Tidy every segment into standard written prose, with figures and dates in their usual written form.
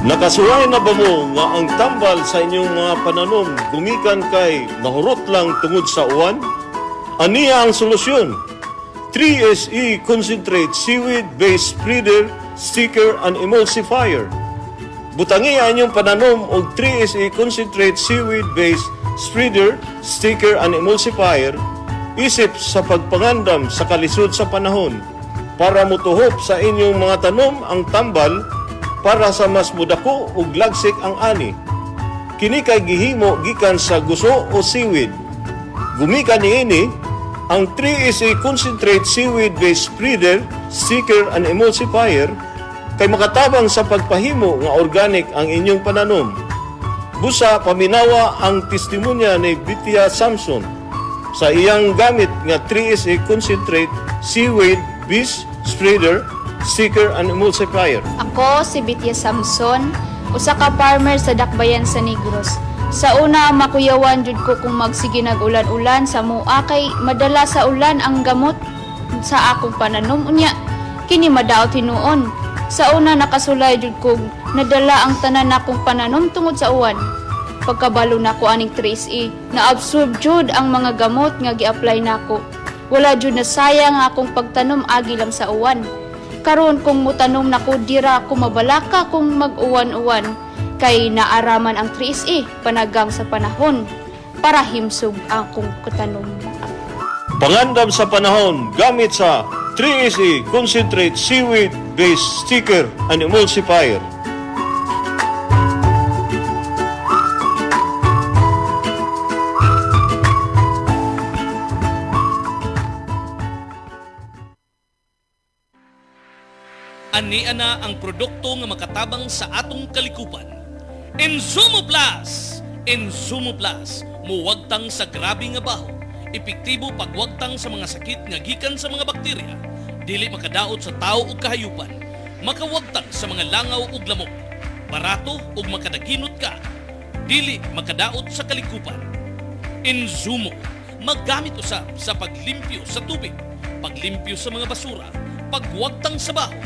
Nakasuway na ba mo nga ang tambal sa inyong mga pananom gumikan kay mahurot lang tungod sa uwan? Aniya ang solusyon. 3SE Concentrate Seaweed Base Spreader, Sticker and Emulsifier. Butangi ang inyong pananom og 3SE Concentrate Seaweed Base Spreader, Sticker and Emulsifier isip sa pagpangandam sa kalisod sa panahon para mutuhop sa inyong mga tanom ang tambal para sa mas mudako ug lagsik ang ani. Kini kay gihimo gikan sa guso o seaweed. Gumikan niini ang 3SE Concentrate Seaweed Base Spreader, Sticker and Emulsifier kay makatabang sa pagpahimo nga organic ang inyong pananom. Busa paminawa ang testimonya ni Bithia Samson sa iyang gamit nga 3SE Concentrate Seaweed Base Spreader, Sticker and Emulsifier. Ako si Bithia Samson, usa ka farmer sa Dakbayan sa Negros. Sa una, makuyawan jud ko kung magsige nag-ulan-ulan sa mua kay madala sa ulan ang gamot sa akong pananom unya. Kini madaot hinuon. Sa una nakasulay jud ko nadala ang tanan akong pananom tungod sa uwan. Pagkabalo nako aning 3SE, na-absorb jud ang mga gamot nga gi-apply nako. Wala jud na sayang akong pagtanom agi lang sa uwan. Karon kung mutanom nako dira ako mabalaka kung mag-uwan-uwan kay naaraman ang 3SE panagang sa panahon para himsog akong katanom. Pangandam sa panahon gamit sa 3SE Concentrate Seaweed Base Sticker and Emulsifier. Ani ana ang produkto nga makatabang sa atong kalikupan. Insumo Plus! Insumo Plus, muwagtang sa grabe nga baho. Epektibo pagwagtang sa mga sakit nga gikan sa mga bakterya. Dili makadaot sa tao ug kahayupan. Makawagtang sa mga langaw ug lamok. Barato ug makadaginot ka. Dili makadaot sa kalikupan. Insumo, maggamit usab sa paglimpyo sa tubig, paglimpyo sa mga basura, pagwagtang sa baho.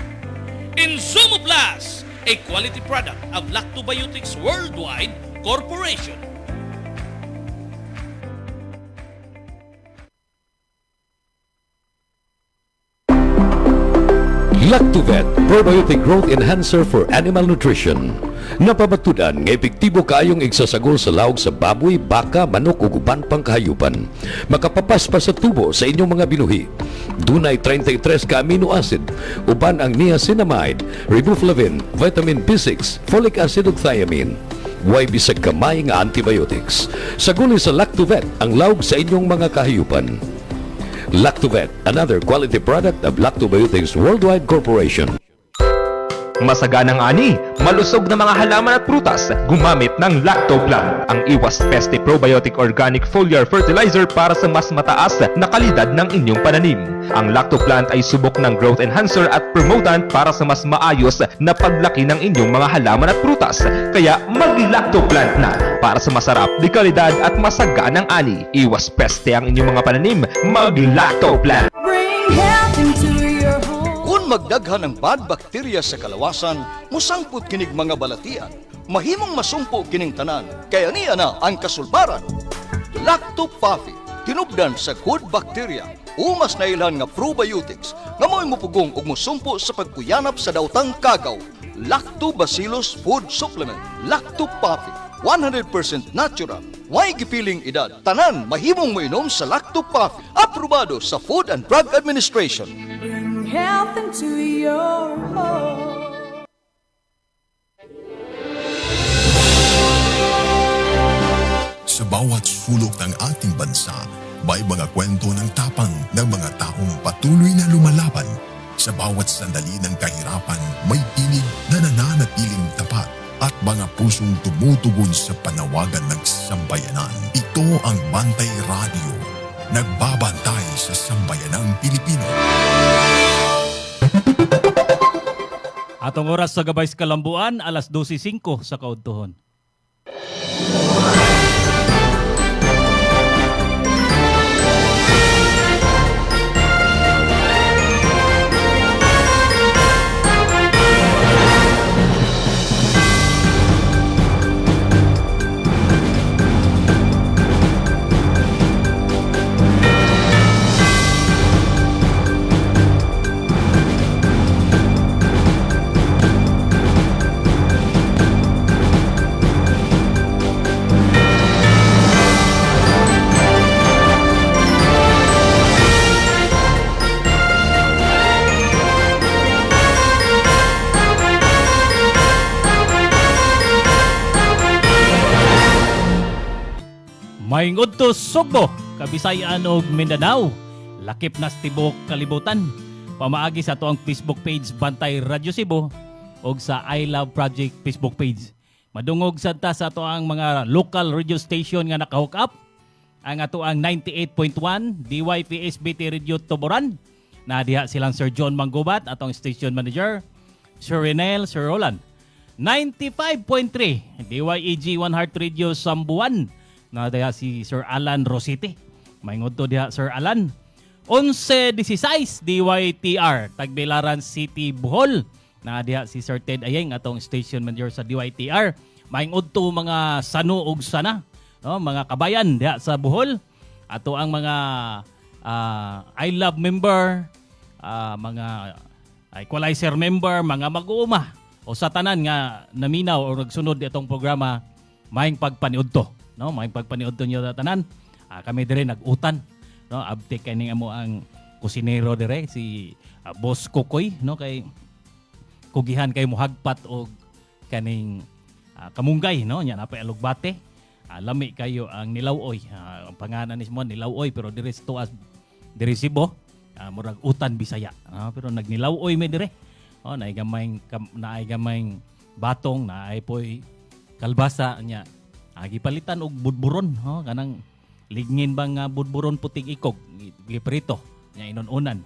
Insumo Plus, a quality product of Lactobiotics Worldwide Corporation. Lactovet, probiotic growth enhancer for animal nutrition. Napabatudan nga epektibo kaayong igsasagol sa lawg sa baboy, baka, manok ug uban pang kahayupan. Makapapas pa sa tubo sa inyong mga binuhi. Dunay 33 ka amino acid, uban ang niacinamide, riboflavin, vitamin B6, folic acid ug thiamine. Way bisag kamay nga antibiotics. Saguli sa Lactovet ang lawg sa inyong mga kahayupan. Lactovet, another quality product of Lactobiotics Worldwide Corporation. Masaganang ani, malusog na mga halaman at prutas gumamit ng Lactoplant, ang iwas peste probiotic organic foliar fertilizer para sa mas mataas na kalidad ng inyong pananim. Ang Lactoplant ay subok ng growth enhancer at promotant para sa mas maayos na paglaki ng inyong mga halaman at prutas. Kaya mag-Lactoplant na para sa masarap, di kalidad at masaganang ani. Iwas peste ang inyong mga pananim, mag-Lactoplant. Bring health into your home. Kung magdaghan ng bad bacteria sa kalawasan, musangput kinig mga balatian. Mahimong masumpo kining tanan, kaya niya na ang kasulbaran. Lactopuffy, tinubdan sa good bacteria. Umas na ilan nga probiotics, nga mo'y mupugong ug musumpo sa pagpuyanap sa dautang kagaw. Lactobacillus Food Supplement, Lactopuffy, 100% natural. May gipiling edad, tanan mahimong moinom sa Lactopuffy, aprobado sa Food and Drug Administration. Bring health into your home. Sa bawat sulok ng ating bansa, may mga kwento ng tapang ng mga taong patuloy na lumalaban. Sa bawat sandali ng kahirapan, may tinig na nananatiling tapat at mga pusong tumutugon sa panawagan ng sambayanan. Ito ang Bantay Radio, nagbabantay sa sambayanang Pilipino. Atong oras sa Gabay sa Kalambuan, alas 12:05 sa kaudtohon. Maingod to Sugbo, Kabisayan ug Mindanao. Lakip na sa tibok kalibutan. Pamaagi sa ato ang Facebook page Bantay Radyo Cebu ug sa I Love Project Facebook page. Madungog sa ato ang mga local radio station nga naka-hook up. Ang ato ang 98.1 DYPSBT Radio Tuburan. Na diha silang Sir John Manggubat, atong station manager, Sir Renel, Sir Roland. 95.3 DYEG One Heart Radio Sambuan. Na diha si Sir Alan Rosite. Maingod to diha Sir Alan. 11.16 DYTR Tagbilaran City, Bohol. Na diha si Sir Ted Ayeng, atong station manager sa DYTR. Maingod to mga sano ug sana, no, mga kabayan diha sa Bohol. Ato ang mga I Love member, mga equalizer member, mga mag-uuma o sa tanan nga naminaw o nagsunod itong programa, maing pagpaniud to, no, maing pagpaniud to niyo sa tanan. Kami dire nag-utan, no, abtik kay amo ang kusinero dire si Boss Kokoy, no, kay kugihan kay muhagpat og kaning kamunggay, no, nya napay alugbate. Lami kayo ang Nilawoy. Ang pangalan ni mo Nilawoy, pero dire sa tuas dire Cebu, murag utan Bisaya. Pero nagnilawoy me dire. Naay gamayng batong, naay poy kalbasa nya. Gipalitan og budburon, kanang ligngin bang budburon puting ikog, giprito nya inon-unan.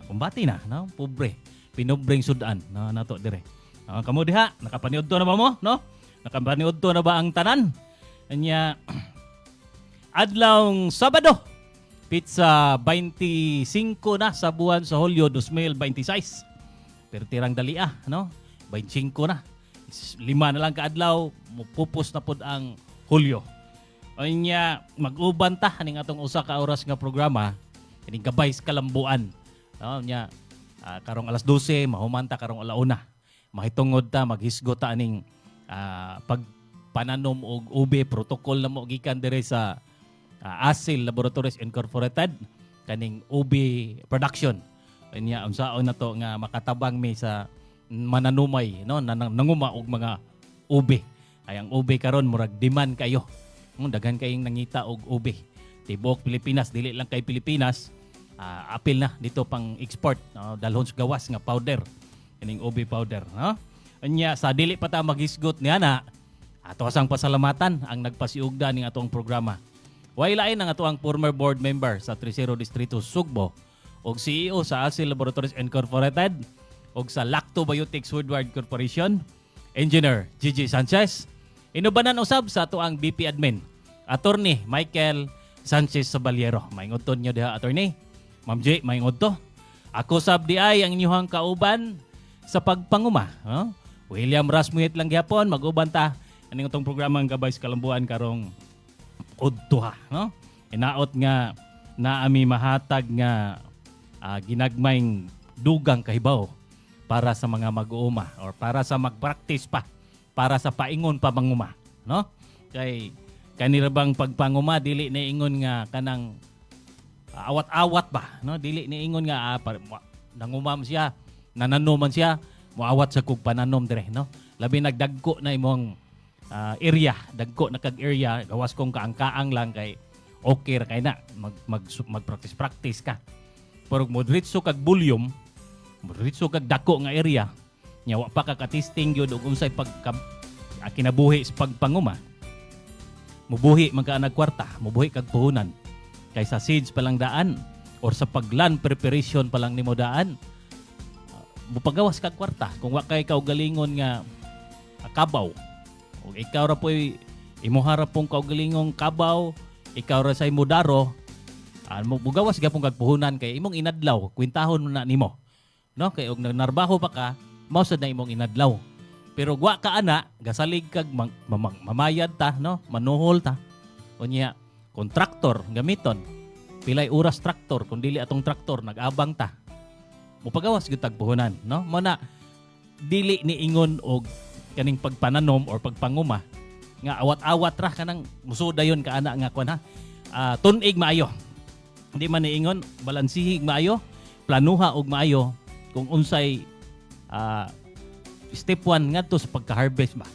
Kumbati na, no? Pobre. Pinobreng sudan, no, nato dire. Kamo diha, nakapaniud to na ba mo, no? Nakapaniud to na ba ang tanan? Anya adlawng Sabado, pizza 25 na sa buwan sa Hulyo 2026. Pero tirang dalia, no? 25 na. 5 na lang kaadlaw, mupupos na pod ang Hulyo. Anya mag-uban ta ning atong usa ka oras nga programa, kining gabay sa kalambuan. No, nya karong alas 12 mahumanta karong alauna. Mahitungod ta, maghisgot ta aning pananom og UB protocol na mo gikan dire sa ASIL Laboratories Incorporated kaning UB production. Nya unsaon na to nga makatabang mi sa mananumay, no, nanguma og mga UB. Ay ang UB karon murag demand kayo. Daghan kayong nangita og UB. Tibok Pilipinas, dili lang kay Pilipinas, apil na dito pang export, no? Dalhon sa gawas nga powder, kaning UB powder, no? Anya sa dili pa ta maghisgot niya na ato asang pasalamatan ang nagpasiugda ning atong programa. Wailain ang ato ang former board member sa 30 Distrito Sugbo og CEO sa ASIL Laboratories Incorporated og sa Lactobiotics Woodward Corporation, Engineer Gigi Sanchez. Inubanan usab sa ato ang BP Admin, Attorney Michael Sanchez Sabaliero. Maingod to niyo diha, Attorney. Ma'am J, maingod to. Ako sab di ay ang inyong kauban sa pagpanguma. William Rasmuhit lang gyapon, mag-uban ta aning itong programa ang Gabay sa Kalambuan karong udtuha, no? Inaot nga naami mahatag nga ginagmayng dugang kahibaw para sa mga mag-uuma or para sa mag-practice pa, para sa paingon pa manguma, no? Kay kanirabang pagpanguma dili na ingon nga kanang awat-awat ba, no? Dili ni ingon nga nangumam siya, nananuman siya, muawat sa kog pananom dire, no? Labi nagdagko na imong area, dagko na kag area, gawas kong kaang-kaang lang kay okay ra kay na mag-practice ka. Pero moderate kag volume, moderate kag dako nga area, nya wa pa ka testing gyud og unsay kinabuhi sa pagpanguma. Mubuhi man ka nagkwarta, mubuhi kag puhunan. Kay sa seeds pa lang daan or sa paglan preparation pa lang nimo daan, mupagawas kag kwarta kung wa kay kaugalingon nga kabaw. O ikaw ra po'y imuharap pong kaugalingong kabaw, ikaw ra sa imudaro, mugawas gapong kagpuhunan kay imong inadlaw, kwintahon na nimo. No, kay og narbaho pa ka, mao sad na imong inadlaw. Pero wa ka ana, gasalig kag mamayad ta, no, manuhol ta. Unya, kontraktor gamiton. Pilay oras traktor, kun dili atong traktor nag-abang ta. Mupagawas gyud tagpuhunan, no? Mo na dili ni ingon og kaning pagpananom or pagpanguma nga awat-awat ra kanang musudayon ka ana nga kuan ha. Tunig maayo. Hindi man niingon balansihig maayo, planuha og maayo kung unsay step 1 ngadto sa pagka-harvest ba.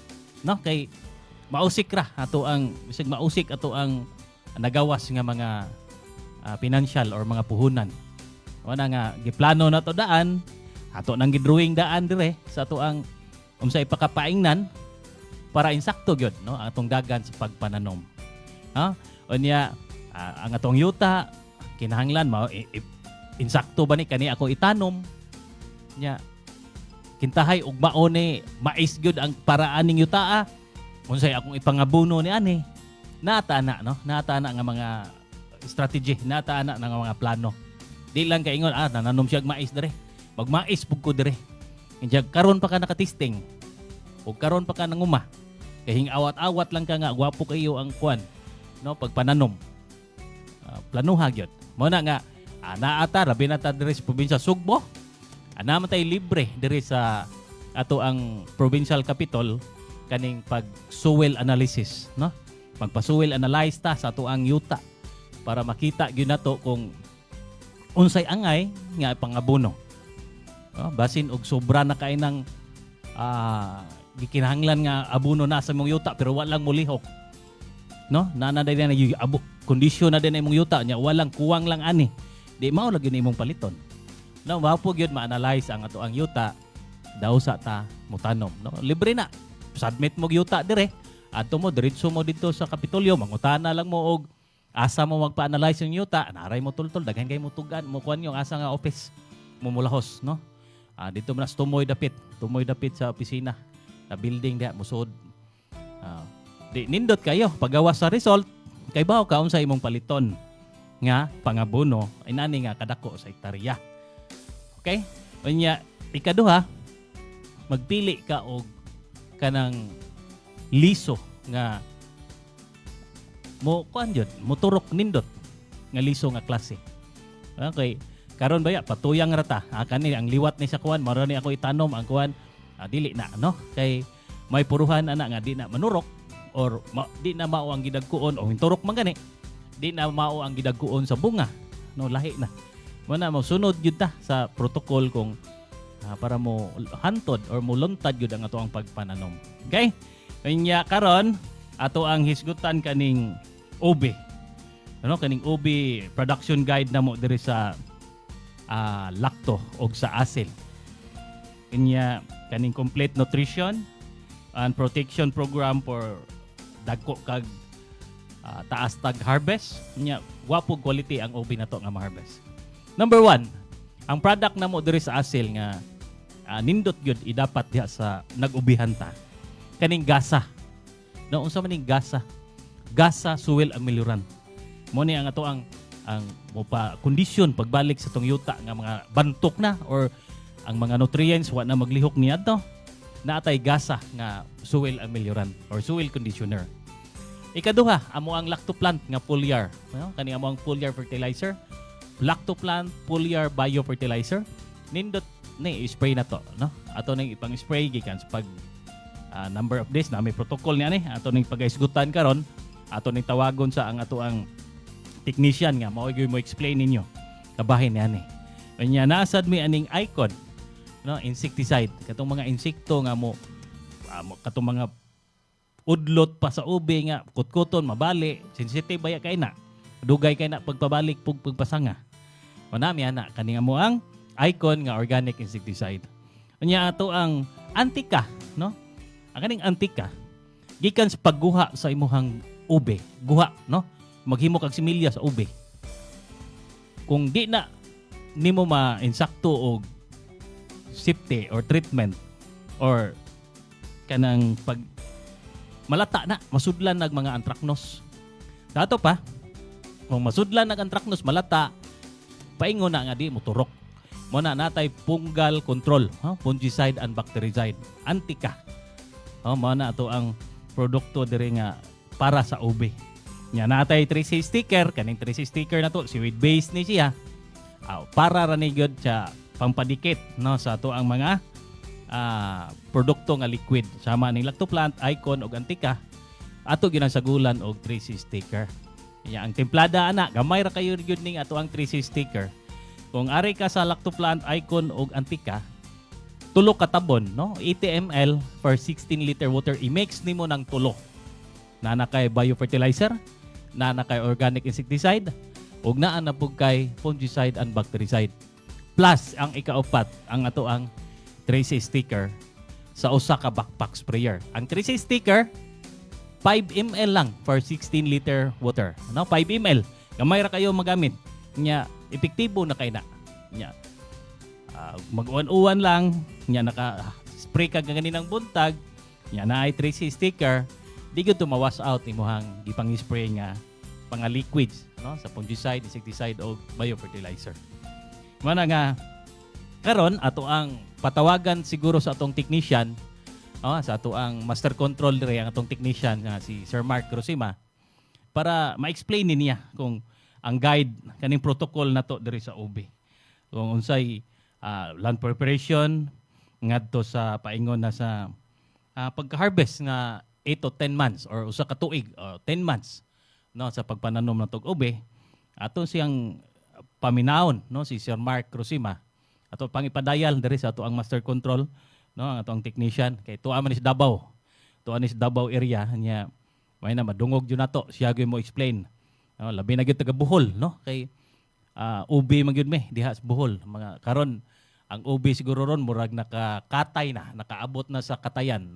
No, kay mausik ra ato ang bisag mausik ato ang nagawas nga mga financial or mga puhunan. Wala nga giplano na to daan, ato nang gidrawing daan dire sa ato ang unsay pakapaingnan para insakto gyud no atong dagan sa pagpananom. Ha? Unya ang atong yuta kinahanglan mao insakto ba ni kani ako itanom nya kintahay ug mao ni mais gyud ang paraan ning yuta unsay akong ipangabuno ni ani natana no natana nga mga strategy natana nga mga plano di lang kaingon nananom siya og mais dire magmais pug ko dire injag karon pa ka nakatisting ug karon pa ka nanguma kay hing-awat-awat lang ka nga gwapo kayo ang kwan no pagpananom planuha gyud mo na nga naata rabi na ta dire sa probinsya Sugbo ana man tay libre dire sa ato ang provincial capital kaning pag soil analysis no magpa-soil analyze ta sa ato ang yuta para makita gyud nato kung unsay angay nga pangabono basin og sobra na kay nang gikinahanglan nga abuno na sa imong yuta pero walang mulihok no nana day na kondisyon na din imong yuta nya walang kuwang lang ani di mao lagi imong paliton no mao po gyud ma-analyze ang ato ang yuta daw sa ta mutanom no libre na submit mo yuta dire adto mo diretso mo dito sa Kapitolyo mangutana lang mo og asa mo magpa-analyze yung yuta naray mo tultol daghan kay mo tugan mo kuan yung asa nga office mo mulahos no dito mo na sa tumoy dapit sa opisina na building diha musod di nindot kayo paggawas sa result kay bawo ka unsa imong paliton nga pangabono inani nga kadako sa hektarya okay unya ikaduha magpili ka og kanang liso nga mo kuan jud moturok nindot nga liso nga klase okay karon baya patuyang rata kani ang liwat ni sa kuan maro ni ako itanom ang kuan dili na no kay may puruhan ana nga di na manurok or di na mao ang gidagkuon o hinturok man gani di na mao ang gidagkuon sa bunga no lahi na mo na mo sunod gyud ta sa protocol kung para mo hantod or mo luntad gyud ang ato ang pagpananom okay nya karon ato ang hisgutan kaning OB ano kaning OB production guide na mo diri sa lakto og sa asil nya kaning complete nutrition and protection program for dagko kag taas tag harvest nya wapo quality ang OB nato nga ma-harvest. Number 1, ang product namo diri sa asil nga nindot gyud idapat diha sa nag-ubihan ta. Kaning gasa. No unsa man ning gasa? Gasa soil ameliorant. Mo ni ang ato ang mopa kondisyon pagbalik sa tong yuta nga mga bantok na or ang mga nutrients wa na maglihok niadto. Naatay gasa nga soil ameliorant or soil conditioner. Ikaduha, amo ang lactoplant nga foliar. No? Kani amo ang foliar fertilizer. Lactoplant foliar biofertilizer. Nindot ni spray na to, no? Ato nang ipang-spray gikan sa pag number of days na may protocol niya ni. Ato ning pagaisgutan karon, ato ning tawagon sa ang ato ang technician nga mao gyud mo explain ninyo. Kabahin niya ni. Unya nasad mi aning icon, no? Insecticide. Katong mga insekto nga mo katong mga udlot pa sa ube nga kutkuton mabali sensitive baya kay na dugay kay na pagpabalik pug pagpasanga manami ana kani nga mo ang icon nga organic insecticide unya ato ang antika no ang kaning antika gikan sa pagguha sa imuhang ube guha no maghimo kag similya sa ube kung di na nimo ma-insakto og safety or treatment or kanang pag malata na, masudlan nag mga anthracnose. Dato pa, kung masudlan nag anthracnose, malata, paingon na nga di mo turok. Mo na natay fungal control, fungicide and bactericide, antika. Mo na ito ang produkto diri nga para sa ube. Nya natay 3C sticker, kaning 3C sticker na to, si seaweed base ni siya. Para ra ni gyud sa pampadikit no sa ato ang mga produkto nga liquid sama ning lactoplant, icon ug antika ato ginasagulan og 3C sticker. Iya ang templada ana gamay ra kayo gyud ning ato ang 3C sticker. Kung ari ka sa lactoplant, icon ug antika, tulo ka tabon no 80 ml per 16 liter water i-mix nimo ng tulo. Na kay biofertilizer, na kay organic insecticide ug naa na pug kay fungicide and bactericide. Plus ang ikaapat ang ato ang 3C sticker sa usa ka backpack sprayer. Ang 3C sticker 5 ml lang for 16 liter water. No, 5 ml. Gamay ra kayo magamit. Nya epektibo na kay na. Nya mag-uwan-uwan lang, nya naka-spray ka ganinang buntag, nya na ay 3C sticker, di gyud tumawas out imuhang gipang-spray nga mga liquids, no, sa fungicide, insecticide o biofertilizer. Mana nga karon ato ang patawagan siguro sa atong technician, sa ato ang master control dire ang atong technician nga si Sir Mark Rosima para ma-explain niya kung ang guide kaning protocol nato dire sa OB. Kung unsay land preparation ngadto sa paingon na sa pagka-harvest nga 8 to 10 months or usa ka tuig or 10 months, no, sa pagpananom ng OB. Ato siyang paminawon, no, si Sir Mark Rosima. Ato pangipadayal diri sa ato ang master control, no, ang atong technician kay tuwa man is Davao. Tuwa ni Davao area nya may na madungog jud nato siya gyud mo explain. No, labi na gyud taga Bohol, no, kay OB man gyud me diha sa Bohol. Mga karon ang OB siguro ron murag nakakatay na, nakaabot na sa katayan,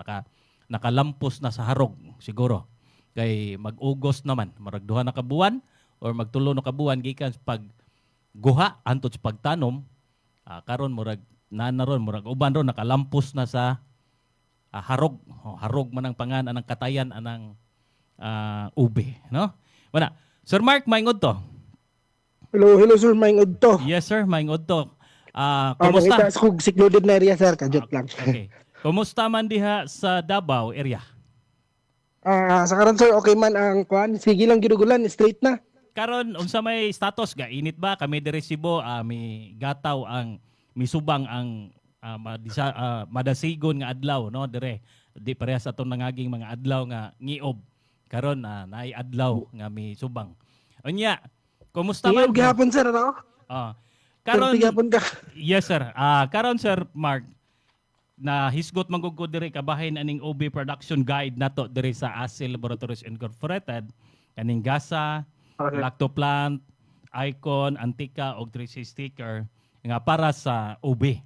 nakalampos na sa harog siguro. Kay mag-August naman, murag duha na ka buwan or magtulo na ka buwan gikan sa pagguha antud sa pagtanom. Karon murag nanaron murag uban ron nakalampos na sa harog. Harog man ang pangan anang katayan anang ube, no? Wala. Sir Mark, maingod to. Hello sir, maingod to. Yes sir, maingod to. Kumusta? Makita sa secluded na area sir, kadjot lang. Okay. Kumusta man diha sa Davao area? Sa karon sir, okay man ang kuan, sige lang gidugulan, straight na. Karon unsa may status ga init ba kami dire Cebu mi gataw ang misubang ang madasigon nga adlaw, no, dire di parehas atong nangaging mga adlaw nga ngiob karon naay adlaw nga misubang unya kumusta man Gihapon sir, ano? karon Gihapon ka. yes sir karon Sir Mark na hisgot manggugod dire kabahin aning OB production guide nato dire sa ASIL Laboratories Incorporated kaning gasa Lactoplant, Icon, Antica og 3C sticker nga para sa OB.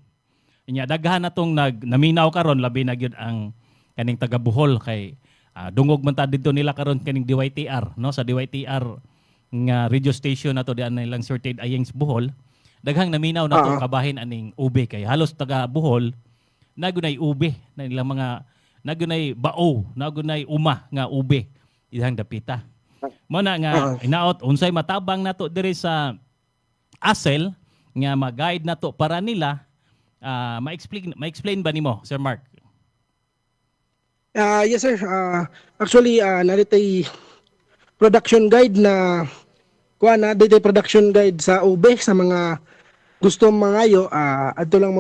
Inya daghan natong naminaw karon labi na gyud ang kaning taga Bohol kay dungog man ta didto nila karon kaning DYTR, no, sa DYTR nga radio station nato dian nilang sorted ayeng Bohol. Daghang naminaw nato kabahin aning OB kay halos taga Bohol nagunay OB na nilang mga nagunay bao, nagunay uma nga OB ihang dapita. Mo na nga inaot unsay matabang nato diri sa ASEL nga ma-guide nato para nila ma-explain ba nimo Sir Mark? Yes sir, actually naritay production guide na kuan na dito production guide sa OB sa mga gusto mangayo adto lang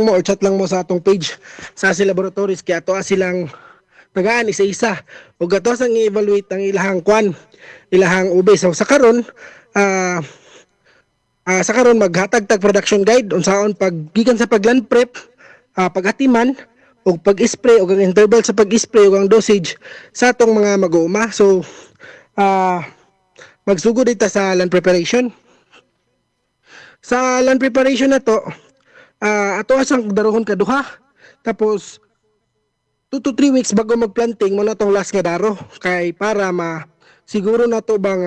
mo or chat lang mo sa atong page sa ASEL Laboratories kay ato silang tagaan isa-isa ug ato sang i-evaluate ang ilahang kuan, ilahang ube. So sa karon maghatag tag production guide unsaon paggikan sa pagland prep, pagatiman ug pag-spray ug ang interval sa pag-spray ug ang dosage sa atong mga mag-uuma. So magsugod dita sa land preparation. Sa land preparation nato ato asang darohon kaduha tapos 2 to 3 weeks bago magplanting mo na tong last nga daro kay para siguro na to bang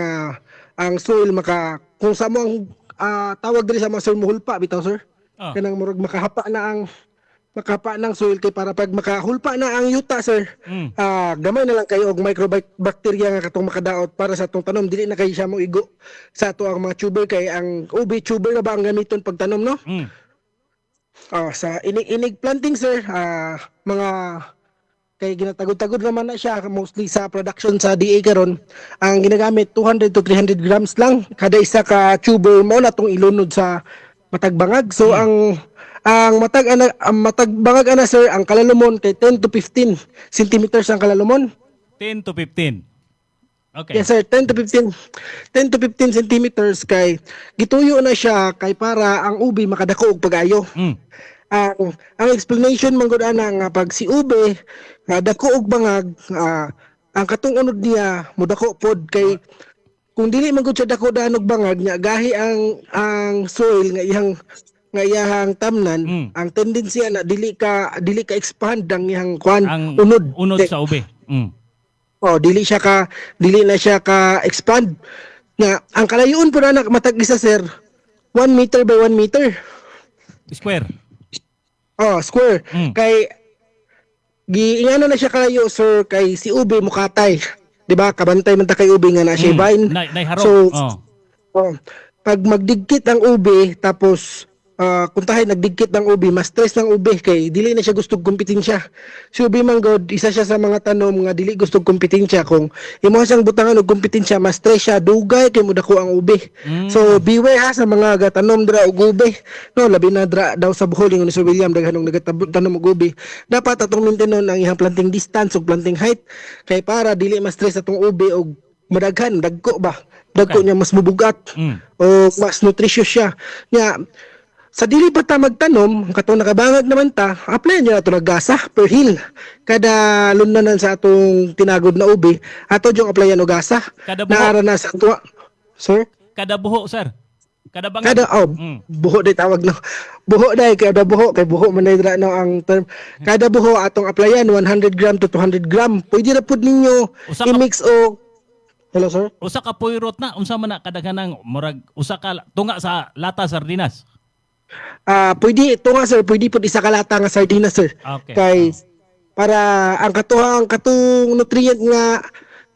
ang soil kung sa mo ang tawag diri sa mga soil muhulpa bitaw sir. Kanang murag makahapa ng soil kay para pag makahulpa na ang yuta sir. Gamay na lang kayo og microbacteria nga katong makadaot para sa atong tanom dili na kay siya mo igo sa ato ang mga tuber kay ang OB tuber na ba ang gamiton pag tanom no? Sa inig planting sir mga kay ginatagod-tagod naman na siya mostly sa production sa DA karon ang ginagamit 200 to 300 grams lang kada isa ka tuber mo na tong ilunod sa matag bangag. So ang matag bangag ana sir ang kalalumon kay 10 to 15 centimeters ang kalalumon. 10 to 15. Okay. Yes sir, 10 to 15 centimeters kay gituyo na siya kay para ang ubi makadako og pag-ayo. Ang explanation man gud ana nga pag si ube dako og bangag ang katong unod niya mudako pod kay kung dili man gud siya dako danog bangag nya gahi ang soil nga iyang tamnan, ang tendency na dili ka expand ang iyang kwan Ang unod sa ube. dili na siya ka expand nga ang kalayon po na matag isa sir 1 meter by 1 meter Square. square kay giingano na siya kalayo sir kay si ube mukatay, di ba, kabantay man ta kay ube nga na siya vine. Naiharap. So pag magdigkit ang ube tapos kung tayo nagdigkit ng ubi, mas stress ng ubi kay dili na siya gustong kompetensya. Si ubi man god, isa siya sa mga tanom nga dili gustong kompetensya. Kung imo siyang butangan og kompetensya, mas stress siya, dugay kay mo dako ang ubi. So beware ha sa mga gatanom dra og ubi. No, labi na dra daw sa Bohol ni Sir William daghanong nagatanom og ubi. Dapat atong maintain ang iyang planting distance ug planting height kay para dili mas stress atong ubi og madaghan, dagko ba? Dagko niya mas mubugat o mas nutritious siya. Nya sa dili pa ta magtanom, katong nakabangag naman ta, apply nyo na ito naggasa per hill. Kada lunanan sa atong tinagod na ubi, ato yung applyan o gasa. Kada buho. Naara na sa ato. Sir? Kada buho, sir. Kada bangag. Buho day tawag no. Buho day, kada buho, kay buho man dra no ang term. Kada buho atong applyan 100 gram to 200 gram. Pwede na pud ninyo i-mix o Hello sir? Usa ka puyrot na, unsa man na kadaghanang murag usa ka tunga sa lata sardinas. Pwede ito nga sir, pwede po isa kalata nga sardinas sir. Okay. Kay para ang katong nutrient nga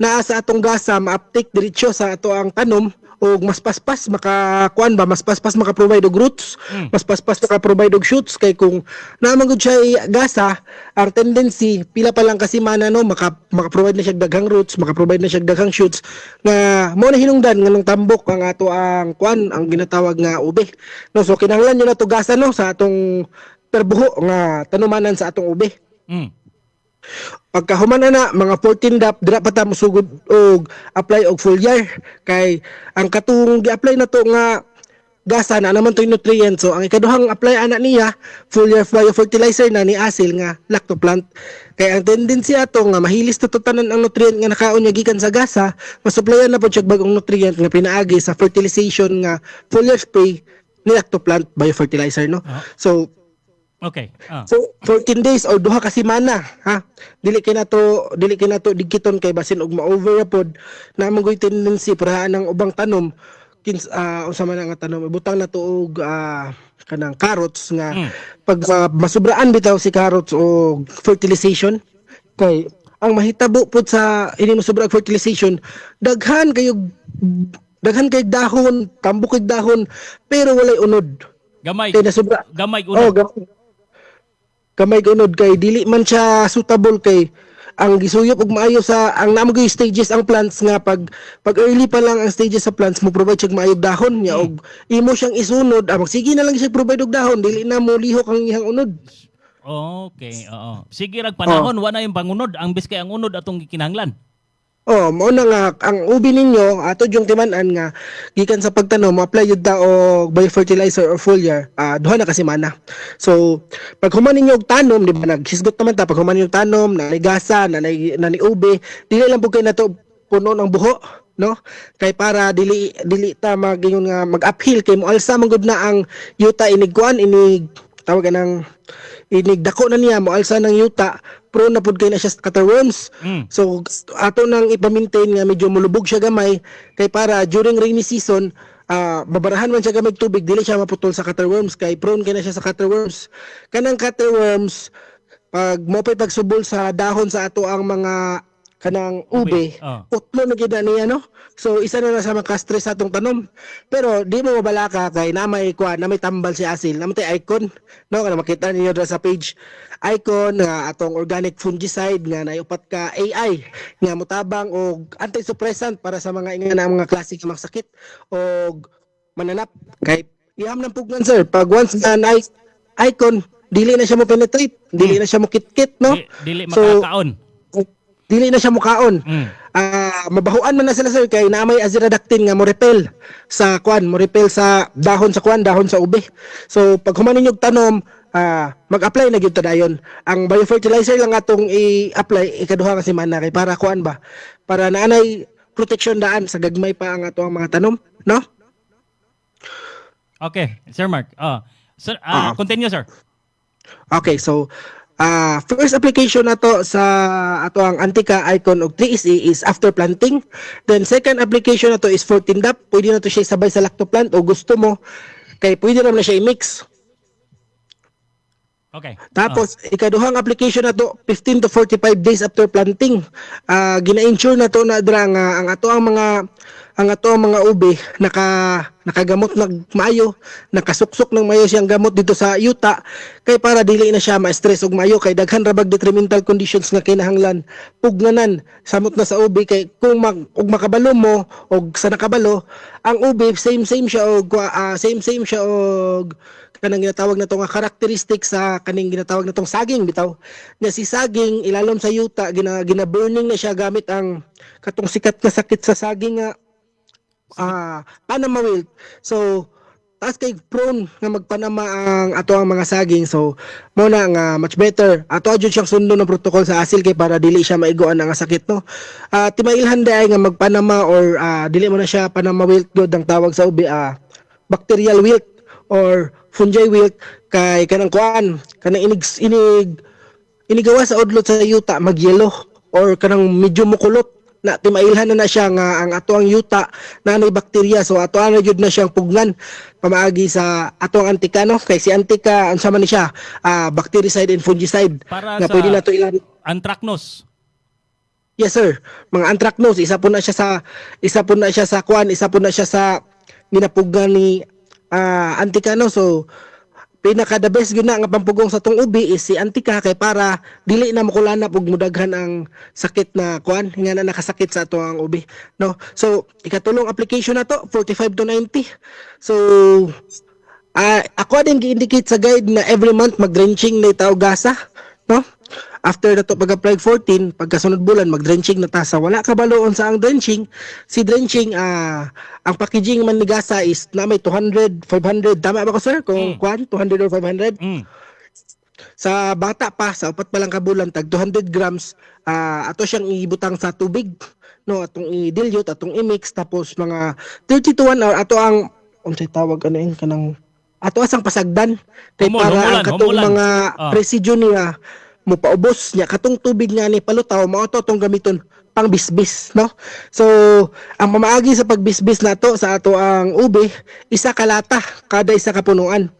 naa sa atong gasa ma-uptake diretso sa ato ang tanom o mas paspas mas paspas maka-provide og roots, mas paspas maka-provide og shoots kay kung naman gud siya gasa, ang tendency pila pa lang kasi mana no maka-provide na siya daghang roots, maka-provide na siya daghang shoots nga mo na hinungdan nganong tambok ang ato ang ang ginatawag nga ube. No, so kinahanglan niyo na to gasa no sa atong perbuho nga tanumanan sa atong ube. Pagkahuman na mga 14 dap dira pa ta mosugod og apply og foliar kay ang katong gi-apply na to nga gasa na naman to yung nutrients. So ang ikaduhang apply ana niya foliar biofertilizer na ni asil nga lactoplant. Kay ang tendency ato nga mahilis to tanan ang nutrient nga nakaon niya gikan sa gasa, masuplayan na po siya bagong nutrient nga pinaagi sa fertilization nga foliar spray ni lactoplant biofertilizer no. So okay. So 14 days or duha ka semana ha. Dili kay nato digkiton kay basin og ma-over pod na magoy tendency para ang ubang tanom unsa man nga tanom butang na to og kanang carrots nga pag masubraan bitaw si carrots og fertilization kay ang mahitabo pod sa ini masubra og fertilization daghan kay dahon, tambok kay dahon pero walay unod. Gamay. Kay nasubra. Gamay unod. Gamay unod kay dili man siya suitable kay ang gisuyop og maayo sa ang namoy stages ang plants nga pag early pa lang ang stages sa plants mo provide siya maayog dahon niya og imo siyang isunod magsige na lang siya provide og dahon dili na mo lihok ang iyang unod. Okay, oo. Sige rag panahon wa na yung pangunod ang bis kay ang unod atong gikinahanglan. Mao na nga ang ubi ninyo ato yung timan-an nga gikan sa pagtanom mo apply yun ta og biofertilizer or foliar duha na kasi mana. So pag human ninyo og tanom di ba naghisgot naman ta pag human ninyo tanom na gasa na ni ubi dili lang pud kay nato puno ng buho no kay para dili ta magingon nga mag-uphill kay mo alsa man gud na ang yuta inig tawag nang inig dako na niya mo alsa ng yuta prone na pud kay na siya sa cutterworms. So ato nang ipa-maintain nga medyo mulubog siya gamay kay para during rainy season babarahan man siya gamay tubig dili siya maputol sa cutterworms kay prone kay na siya sa cutterworms. Kanang cutterworms pag mo pay pagsubol sa dahon sa ato ang mga kanang ube, utlo na gid niya no. So isa na sa maka-stress atong tanom. Pero di mo mabalaka kay na may tambal si asil, na may icon no kana makita niyo sa page icon nga atong organic fungicide nga naiupat ka AI nga mutabang og anti-suppressant para sa mga ingana mga klase nga sakit og mananap kay iham ng pugnan sir pag once na icon dili na siya mo penetrate, dili na siya mo kitkit no. Dili makakaon. Dili na siya mukaon. Mabahuan man na sila sir kay naamay aziradactin nga mo repel sa dahon sa dahon sa ube. So pag human ninyo tanom mag-apply na gyud ta dayon. Ang biofertilizer lang atong i-apply ikaduha nga semana kay para kuan ba? Para naanay protection daan sa gagmay pa ang ato ang mga tanom, no? Okay, Sir Mark. Sir, continue, sir. Okay, so first application nato sa ato ang Antica Icon og 3SE is after planting. Then second application nato is 14 DAP. Pwede na to siya sabay sa lactoplant o gusto mo kay pwede na siya i-mix. Okay. Tapos ikaduhang application nato 15 to 45 days after planting. Gina-ensure nato na dra nga ang ato ang mga ube nakagamot ng maayo, nakasuksok ng maayo siyang gamot dito sa yuta kay para dili na siya ma-stress og maayo kay daghan ra bag detrimental conditions nga kinahanglan pugnanan samot na sa ube kay kung og makabalo mo og sa nakabalo ang ube same siya og kanang ginatawag na to nga characteristic sa kaning ginatawag na tong saging bitaw nga si saging ilalom sa yuta gina-burning na siya gamit ang katong sikat nga sakit sa saging nga Panama wilt. So taas kay prone nga magpanama ang ato ang mga saging. So mo na nga much better ato adjud siyang sundo ng protocol sa asil kay para dili siya maiguan ang sakit no. Timailhan day nga magpanama or dili mo na siya Panama wilt god ang tawag sa ubi bacterial wilt or fungi wilt kay kanang kuan kanang inigawa sa udlot sa yuta magyelo or kanang medyo mukulot na timailhan na siya nga ang ato ang yuta na may bakterya so ato ana jud na siyang pugnan pamaagi sa ato ang Antica no kay si Antica unsa man ni siya bactericide and fungicide Para nga sa pwede nato ilan anthracnose. Yes sir, mga anthracnose isa po na siya sa kuan, isa po na siya sa ginapugnan ni Antica no so pinaka the best gyud na nga pampugong sa tong ubi is si Antica kay para dili na makulana og mudaghan ang sakit na kuan nga na nakasakit sa ato ang ubi no so ikatulong application na to 45 to 90 so ako din gi-indicate sa guide na every month mag-drenching na itaw gasa no after na to pag-apply 14 pagkasunod bulan mag-drenching na ta sa wala kabaloon sa ang drenching si drenching ang packaging man ni gasa is na may 200 500 tama ba ko sir kung kuan 200 or 500 sa bata pa sa upat pa lang ka bulan tag 200 grams ato siyang ibutang sa tubig no atong i-dilute atong i-mix tapos mga 30 to 1 hour ato ang unsay tawag ano yun kanang ato asang pasagdan kay para ang katong mga residue niya mo paubos niya katong tubig nga ni palutaw mao to tong gamiton pang bisbis no so ang pamaagi sa pagbisbis nato sa ato ang ube isa ka lata kada isa ka punuan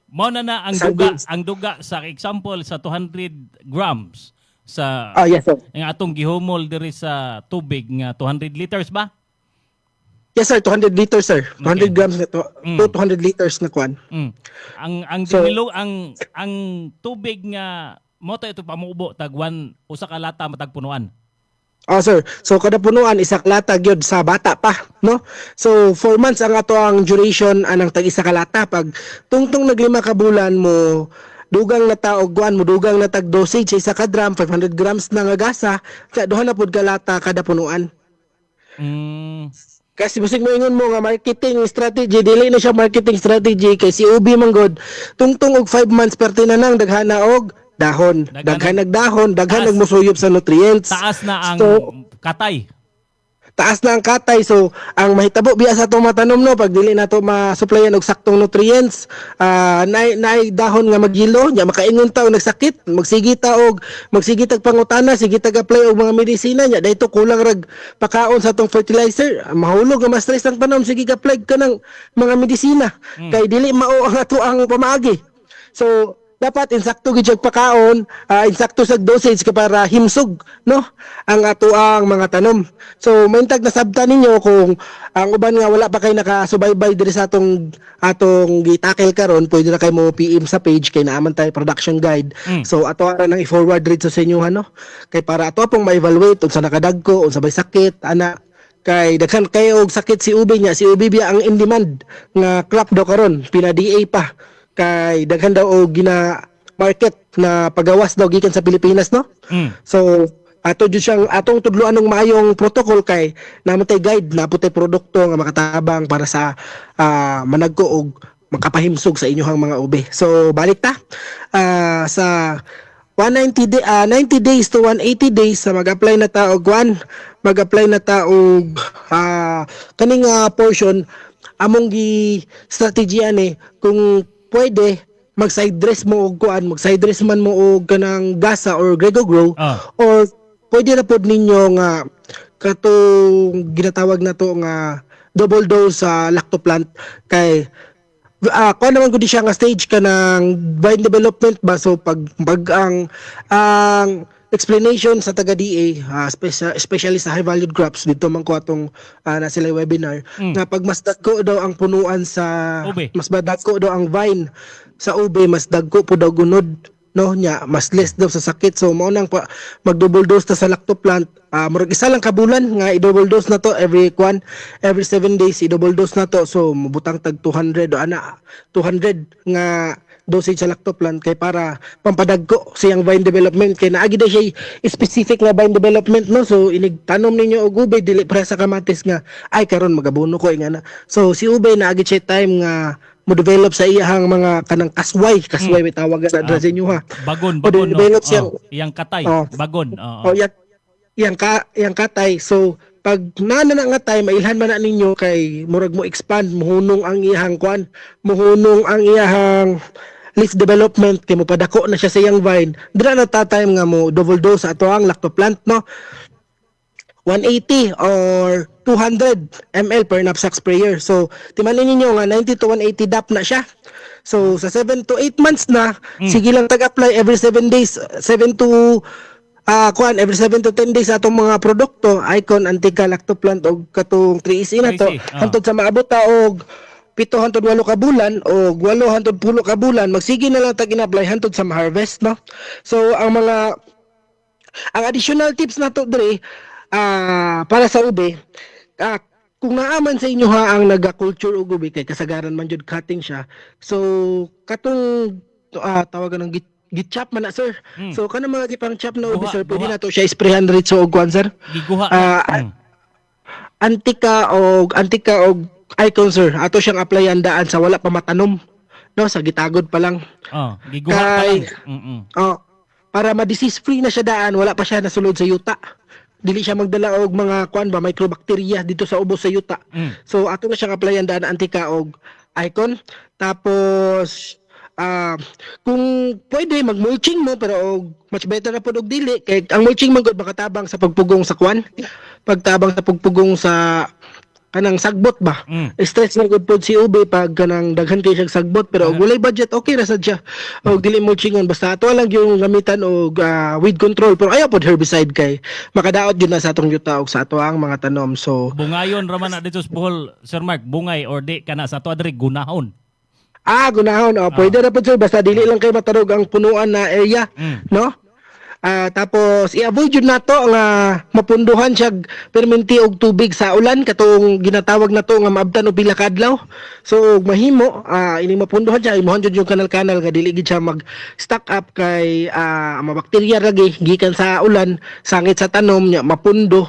Mao na ang duga sa example sa 200 grams sa yes sir ang atong gihumol diri sa tubig nga 200 liters ba? Yes sir 200 liters sir 200 grams na to 200 liters na kuan. Ang tubig nga mo to ito pamubo tag usa ka lata matag punuan. Sir. So kada punuan isa ka lata gyud sa bata pa, no? So 4 months ang ato ang duration anang tag isa ka lata pag tungtong naglima ka bulan mo dugang na taog guan mo dugang na tag dosage isa ka drum 500 grams na nga gasa kaya duha na pud ka lata kada punuan. Kasi bisig mo ingon mo nga marketing strategy dili na siya marketing strategy kay si ubi manggod tungtong og 5 months perti na nang daghana og dahon, daghan nagdahon, daghan nagmusuyop sa nutrients. Taas na ang katay. Taas na ang katay. So, ang mahitabo biya sa itong matanom no, pag dili na ito ma-supplyan og saktong nutrients, naay dahon nga magyilo, nya makaingon ta og nagsakit, magsigitag pangutana, sigitag apply og mga medisina nya, dayto kulang rag pakaon sa itong fertilizer, mahulog nga ma-stress ang tanom, sige apply ka ng mga medisina, kay dili mao ang ato ang pamaagi. So, dapat insakto gid pakaon, insakto sa dosage ka para himsog no ang ato ang mga tanom. So maintag na sabta ninyo kung ang uban nga wala pa kay nakasubaybay diri sa atong gitakel karon, pwede na kay mo PM sa page kay naaman tay production guide. So ato ara nang i-forward dito sa inyo no kay para ato pong ma-evaluate unsa nakadagko, unsa bay sakit ana kay daghan kayo og sakit si ubi niya, si ubi biya ang in demand nga crop daw karon, pina DA pa. Kay daghan daw og gina market na pagawas daw gikan sa Pilipinas no. So ato jud siyang atong tudloan ng maayong protocol kay namatay guide na putay produkto nga makatabang para sa managko og makapahimsog sa inyong mga ube. So balik ta sa 90 days to 180 days sa mag-apply na ta og mag-apply na ta og kaning portion among gi strategy ani kung pwede mag-side dress mo og mag-side dress man mo og kanang gasa or Grego Grow or pwede na pod ninyo nga katong ginatawag na to nga double dose sa lactoplant kay kung naman ko di siya nga stage ka ng vine development ba so pag ang explanation sa taga-DA especially sa high valued crops dito man ko atong na sila webinar nga pag mas dagko daw ang punuan sa ube. mas dagko daw ang vine sa ube mas dagko po daw gunod no nya mas less daw sa sakit so mao nang mag double dose ta sa lactoplant murag isa lang ka bulan nga i-double dose na to every 7 days i-double dose na to so mubutang tag 200 o 200 nga dosage sa lactoplant kay para pampadagko siyang vine development kay naagi na siya specific nga vine development no so inig tanom ninyo og ube dili para sa kamatis nga ay karon magabuno ko nga na so si ube naagi siya time nga mo develop sa iyang mga kanang kasway may tawag sa adra sa inyo ha Bagon develop siyang iyang katay bagon iyang katay so pag na nga tay mailhan man na ninyo kay murag mo expand muhunong ang iyang muhunong ang iyang leaf development kay mo padako na siya sa iyang vine dira na ta time nga mo double dose sa ato ang lactoplant no 180 or 200 ml per knapsack sprayer. So, timanin ninyo nga 90 to 180 DAP na siya. So, sa 7 to 8 months na, sige lang tag-apply every 7 days, every 7 to 10 days atong mga produkto, Icon, Antica, Lactoplant o katong 3EC na to. Hantod sa maabot ta og 708 ka bulan o 810 ka bulan, magsige na lang tag in-apply hantod sa ma-harvest, no? So, ang additional tips na to dre para sa ube, kung naaman sa inyo ha ang naga-culture og ube kay kasagaran man jud cutting siya. So katong tawagan ng git-chop man na sir. So kanang mga gipang chop na ube sir, pwede na to siya sprayhan diretso og kwan sir. Giguha. Antika og Icon sir, ato siyang applyan daan sa wala pa matanom. No, sa gitagod pa lang. Giguha pa lang. Para ma-disease free na siya daan, wala pa siya nasulod sa yuta. Dili siya magdala og mga microbacteria dito sa ubos sa yuta. So ato na siyang applyan daan Antica og Icon. Tapos kung pwede mag-mulching mo pero much better na pud og dili kay ang mulching man gud makatabang sa pagpugong sa pagtabang sa pagpugong sa kanang sagbot ba. Stress na gud pod si ube pag kanang daghan kay siya sagbot pero og walay budget okay ra sad siya. Og dili mulchingon basta ato lang yung gamitan og weed control pero ayaw pod herbicide kay makadaot gyud na sa atong yuta og sa ato ang mga tanom. So bungayon ra man na dito sa Bohol Sir Mark, bungay or di kana sa ato adre gunahon. Gunahon pwede ra pod sir basta dili lang kay matarog ang punuan na area, no? Tapos i-avoid yun nato nga mapunduhan siya perminti og tubig sa ulan katong ginatawag nato nga maabtan og pila ka adlaw. So mahimo ini mapunduhan siya imuhan jud yung kanal-kanal nga dili gid siya mag stack up kay mabakterya ragi gikan sa ulan sangit sa tanom nya mapundo.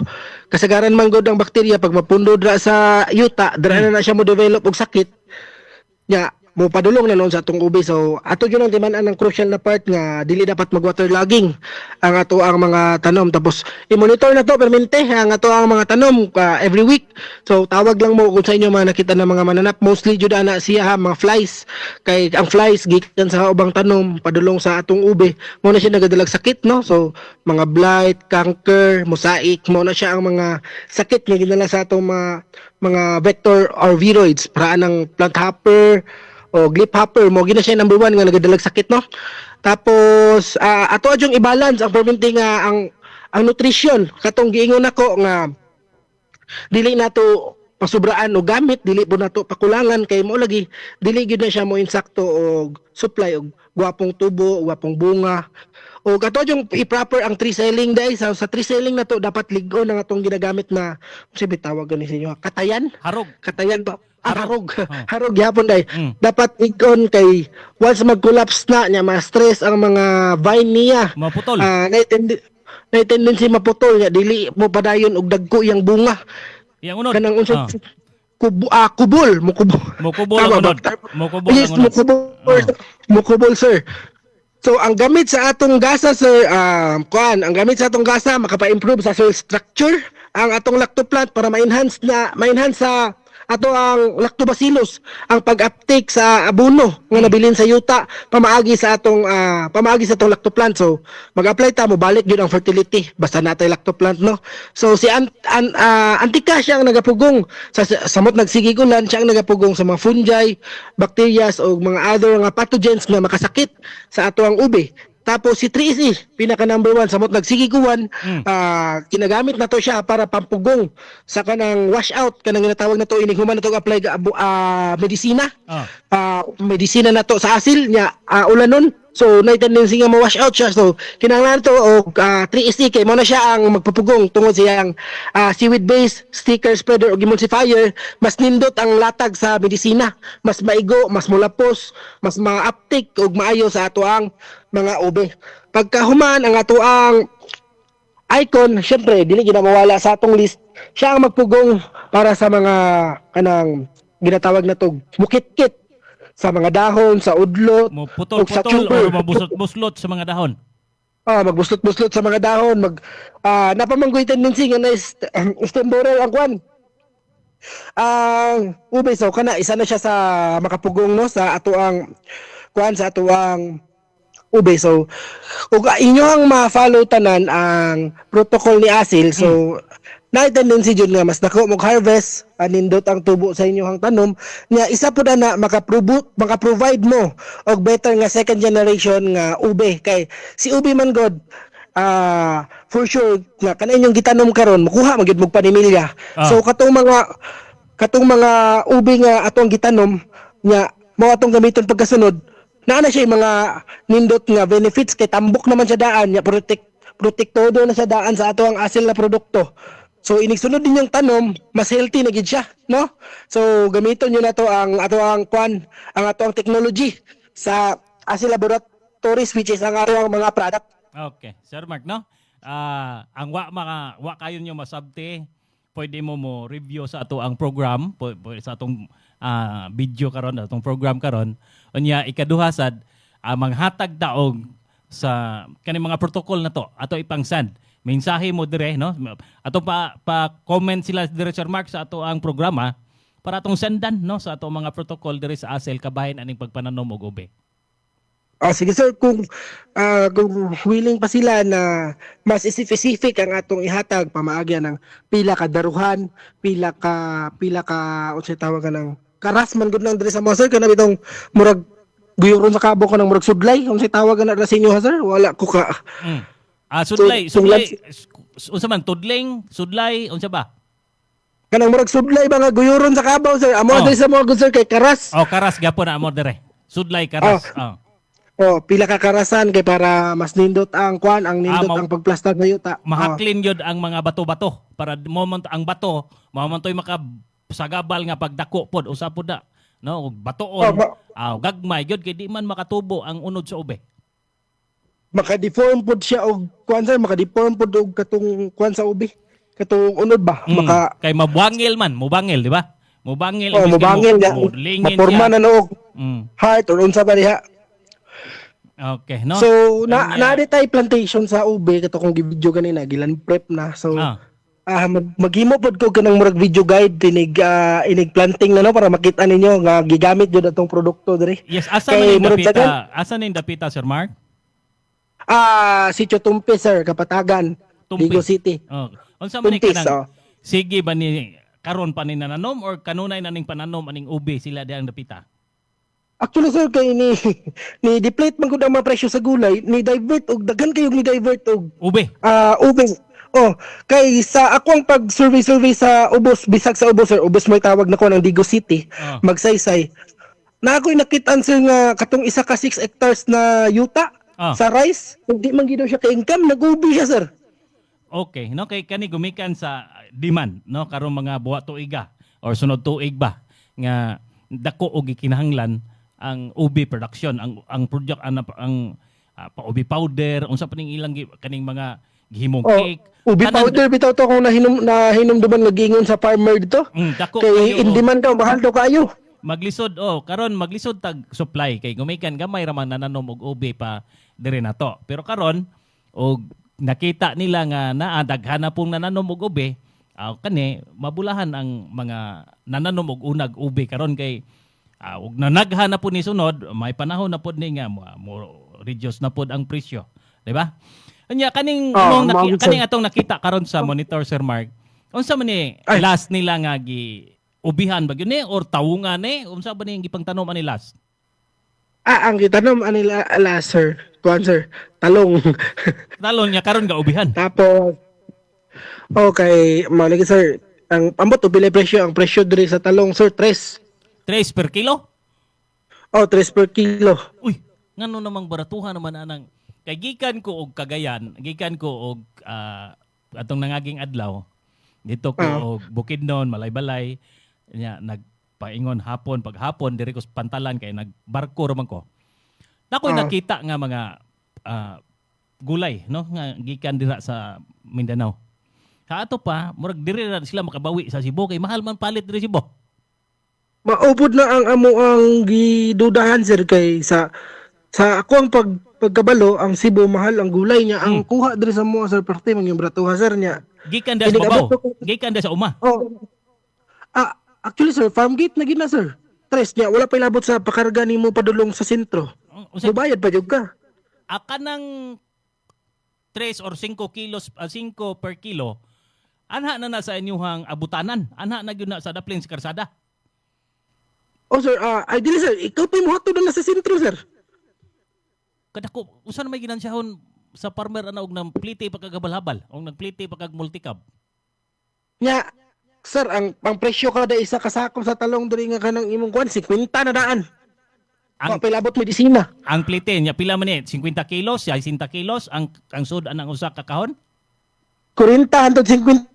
Kasagaran man gud ang bakterya pag mapundo dra sa yuta dra na siya mo develop og sakit. Nya mo padulong na noon sa atong ube. So ato yun ang timan-an ang crucial na part nga dili dapat mag-waterlogging ang ato ang mga tanom. Tapos i-monitor na to permente ang ato ang mga tanom every week. So tawag lang mo kung sa inyo mga nakita na mga mananap, mostly jud ana siya mga flies kay ang flies gikan sa ubang tanom padulong sa atong ube mo na siya nagadalag sakit, no? So mga blight, canker, mosaic mo na siya ang mga sakit nga ginala sa atong mga vector or viroids para ng plant hopper o leaf hopper mo gina siya number 1 nga nagadalag sakit, no? Tapos ato adyong i-balance ang fermenting ang nutrition katong giingon nako nga dili nato pasubraan o gamit, dili po nato pakulangan kay mo lagi dili gyud na siya mo insakto og supply og gwapong tubo, gwapong bunga. O kato yung i-proper ang tree selling dai sa tree selling na to dapat ligon ang atong ginagamit na sige tawag gani sa inyo katayan. Katayan ba? Harog. Harog yapon dai. Dapat ligon kay once mag-collapse na nya ma-stress ang mga vine niya. Maputol. Na tendency maputol nya dili mo padayon og dagko yang bunga. Yang unod. Kanang unsay Mukubol. Mukubol Tama ang ba? unod. Mukubol Yes, ang unod. mukubol, sir. So, ang gamit sa atong gasa, sir, ang gamit sa atong gasa, makapa-improve sa soil structure, ang atong lactoplant para ma-enhance sa ato ang lactobacillus, ang pag-uptake sa abono nga nabilin sa yuta, pamaagi sa atong lactoplant. So, mag-apply ta mo balik gyud ang fertility basta natay lactoplant, no. So si Antika siya ang nagapugong sa samot nagsigigulan, siya ang nagapugong sa mga fungi, bacteria o mga other nga pathogens nga makasakit sa ato ang ube. Tapos si 3SE, pinaka number 1 samot nagsigiguan, kinagamit na to siya para pampugong sa kanang washout, kanang ginatawag na to ining human na to apply medisina. Medisina na to sa asil nya ulanon. So na tendency nga ma-wash out siya. So kinahanglan to og 3SE kay mo na siya ang magpupugong tungod siyang seaweed base, sticker spreader o emulsifier, mas nindot ang latag sa medisina, mas maigo, mas mulapos, mas ma-uptake og maayo sa ato ang mga ube. Pagkahuman ang ato ang icon, syempre dili gina mawala sa atong list. Siya ang magpugong para sa mga kanang ginatawag na to mukit-kit sa mga dahon, sa udlot, Mo o sa putol-putol tuber. o mabusot-buslot sa mga dahon. Magbuslot-buslot sa mga dahon, napamanggoy tendency nga na stem borer ang kwan. Ang ube, so kana isa na siya sa makapugong, no, sa ato ang kwan, sa ato ang ube. So ug inyo ang ma-follow tanan ang protocol ni ASIL, so na tendency jud nga mas dako mo harvest, nindot ang tubo sa inyong tanom nya isa pud na maka-provide mo og better nga second generation nga ube. Kay si ube man god for sure nga kana inyong gitanom karon makuha magyud mo panimilya. So katong mga ube nga atong gitanom nya mao atong gamiton pagkasunod, naa na siya mga nindot nga benefits kay tambok naman siya daan nya protektado na siya daan sa ato ang asil na produkto. So inigsunod din yung tanom, mas healthy na gid siya, no? So gamiton niyo na to ang ato ang technology sa ASIL Laboratories, which is ang ato ang mga product. Okay, Sir Mark, no? Ang wa kayo nyo masabti, pwede mo review sa ato ang program, sa atong video karon, atong program karon. Unya ikaduha sad manghatag taog sa kani mga protocol na to, ato ipangsand. Mensahe mo dire, no? Ato pa comment sila dire, Sir Mark, sa ato ang programa para atong sendan, no, sa ato mga protocol dire sa ASIL kabahin aning pagpananom og ube. Sige sir, kung willing pa sila na mas specific ang atong ihatag pamaagya ng pila ka daruhan, pila ka unsay tawag ng karas man gud lang dire sa mga sir, kana bitong murag guyoron sa kabo ka ng murag sudlay, unsay tawag na sa inyo ha sir? Wala ko ka. Sudlay. Unsa man tudling, sudlay, unsa ba? Kanang murag sudlay ba nga guyoron sa kabaw sir? Amo dire sa mga good sir kay karas. Karas gyapon na amo dire. Sudlay karas. Pila ka karasan kay para mas nindot ang kwan, ang nindot ang pagplastar ng yuta. Mahaklin yun ang mga bato-bato para moment ang bato, mamontoy makasagabal nga pagdako pod usa pod da. No, batoon. Gagmay gyud kay di man makatubo ang unod sa ube. Maka-deform pod siya og kwan sir, maka-deform pod og katong kwan sa ube. Katong unod ba? Kay mabangil man, mubangil, di ba? Mubangil. Mubangil ya. Maporma na noog. Heart or unsa ba diha? Okay, no? So, na tayo plantation sa ube, kato kong video ganina, gilan prep na. So, maghimo pod ko kanang murag video guide, inig planting na, no, para makita ninyo nga gigamit jud atong produkto diri. Yes, asa man yung dapita? Asa na yung dapita, Sir Mark? Sitio Tumpe, sir, Kapatagan, Vigo City. Unsa man kanang sige ba ni karon pa ni nananom or kanunay na ning pananom aning ube sila di ang dapita? Actually sir, kay ni deplete man gud ang mga presyo sa gulay, ni divert og daghan kayo ni divert og ube. Ube. Kay sa ako ang pag-survey sa ubos, bisag sa ubos sir, ubos may tawag na ko ng Vigo City, Magsaysay. Na ako'y nakitaan sir nga katong isa ka 6 hectares na yuta sa rice, hindi man gid siya ka-income, nag-ubi siya sir. Okay, no, kay kani gumikan sa demand, no, karong mga buwa tuiga or sunod tuig ba nga dako og gikinahanglan ang ube production, ang product ang pa-ube powder, unsa pa ning ilang kaning mga gihimong Oh, cake. ubi Tanan- powder bitaw to kung nahinom duman nagingon sa farmer dito. Dako Kay kayo, in oh. demand daw, mahal daw kayo. Maglisod karon maglisod tag supply kay gumikan gamay ra man nananom og ube pa dire nato. Pero karon og nakita nila nga naa daghan na pong nananom og ube, kani mabulahan ang mga nananom og unag ube karon kay og nanaghan na po ni sunod, may panahon na pod ni nga mo reduce na pod ang presyo, di ba? Anya kaning kaning atong nakita karon sa monitor Sir Mark. Unsa man ni last nila nga ubihan ba gyud ni or tawungan ni? Unsa ba ni gipangtanom ani last? Ang gitanom anila last sir. Kuan sir, talong. Talon niya karon ga ubihan. Tapos okay, malagi sir, ang ambot ubile presyo, ang presyo diri sa talong sir 3. 3 per kilo? 3 per kilo. Uy, ngano namang baratuhan naman anang kay gikan ko og Cagayan, gikan ko og atong nangaging adlaw. Dito ko og Bukidnon, Malaybalay, nya nagpaingon paghapon diri ko sa Pantalan kay nagbarko ra man ko. Nakoy nakita nga mga gulay no nga gikan dira sa Mindanao. Sa ato pa murag diri na sila makabawi sa Cebu kay mahal man palit diri Cebu. Maubod na ang amo ang gidudahan sir kay sa ako ang pagkabalo ang Cebu mahal ang gulay niya ang kuha diri sa mo sir parte mang yung bratuha sir niya. Gikan da sa babaw. Gikan da sa uma. Actually sir, farm gate na gina sir. 3 niya wala pa ilabot sa pakarga nimo padulong sa sentro. Mubayad pa jud ka. Kanang 3 or 5 kilos 5 per kilo anha na sa inyong abutanan. Anha na gyud na sa daplin sa karsada. Sir, ideally sir, ikaw pa yung hotdog na sa sentro sir. Kadako usa na may ginansyahon sa farmer og nang plite pagkagabal-habal o nagplite pagkag multicab. Nya, sir, ang presyo kada isa ka sako sa talong diri nga kanang imong kuan 50 na daan. Ang pilabot medisina. Ang plite nya pila man ni 50 kilos, 60 kilos ang sud anang usa ka kahon? 40 hangtod 50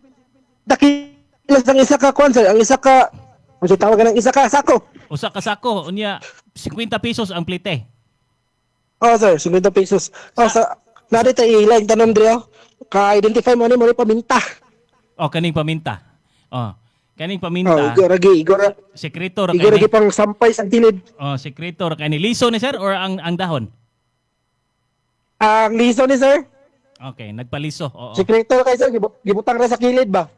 kilos ang isa ka kuan sir, ang isa ka ano tawag ng isa ka sako? Usa ka sako unya 50 pesos ang plite. Sir, 50 pesos. Sa narito ilaing tanom diri ka-identify mo ni paminta. Kaning paminta. Kaning paminta. Igor sekreto ra kay pang sampay sa gilid. Sekreto ra kay ni liso ni sir or ang dahon? Ang liso ni sir? Okay, nagpaliso. Oo. Sekreto kay sir gibutang ra sa kilid ba?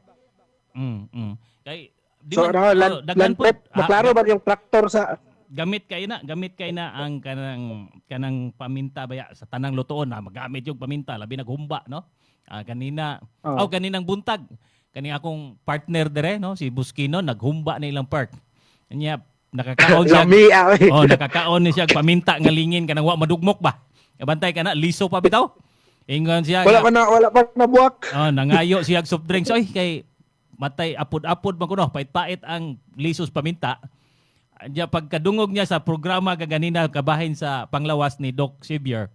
Kay di so, land prep, maklaro ba yung traktor sa gamit kay na ang kanang paminta baya sa tanang lutoon na magamit yung paminta labi naghumba no. Kaninang buntag kani akong partner dire no si Buskino naghumba na ilang part. Nya nakakaon siya. Nakakaon ni siya paminta nga lingin kanang wa madugmok ba. Kabantay kana liso pa bitaw. Ingon siya. Wala pa na buwak. Nangayo siya soft drinks oy kay matay apod-apod man kuno pait-pait ang lisos paminta. Diya pagkadungog niya sa programa kaganina kabahin sa panglawas ni Doc Xavier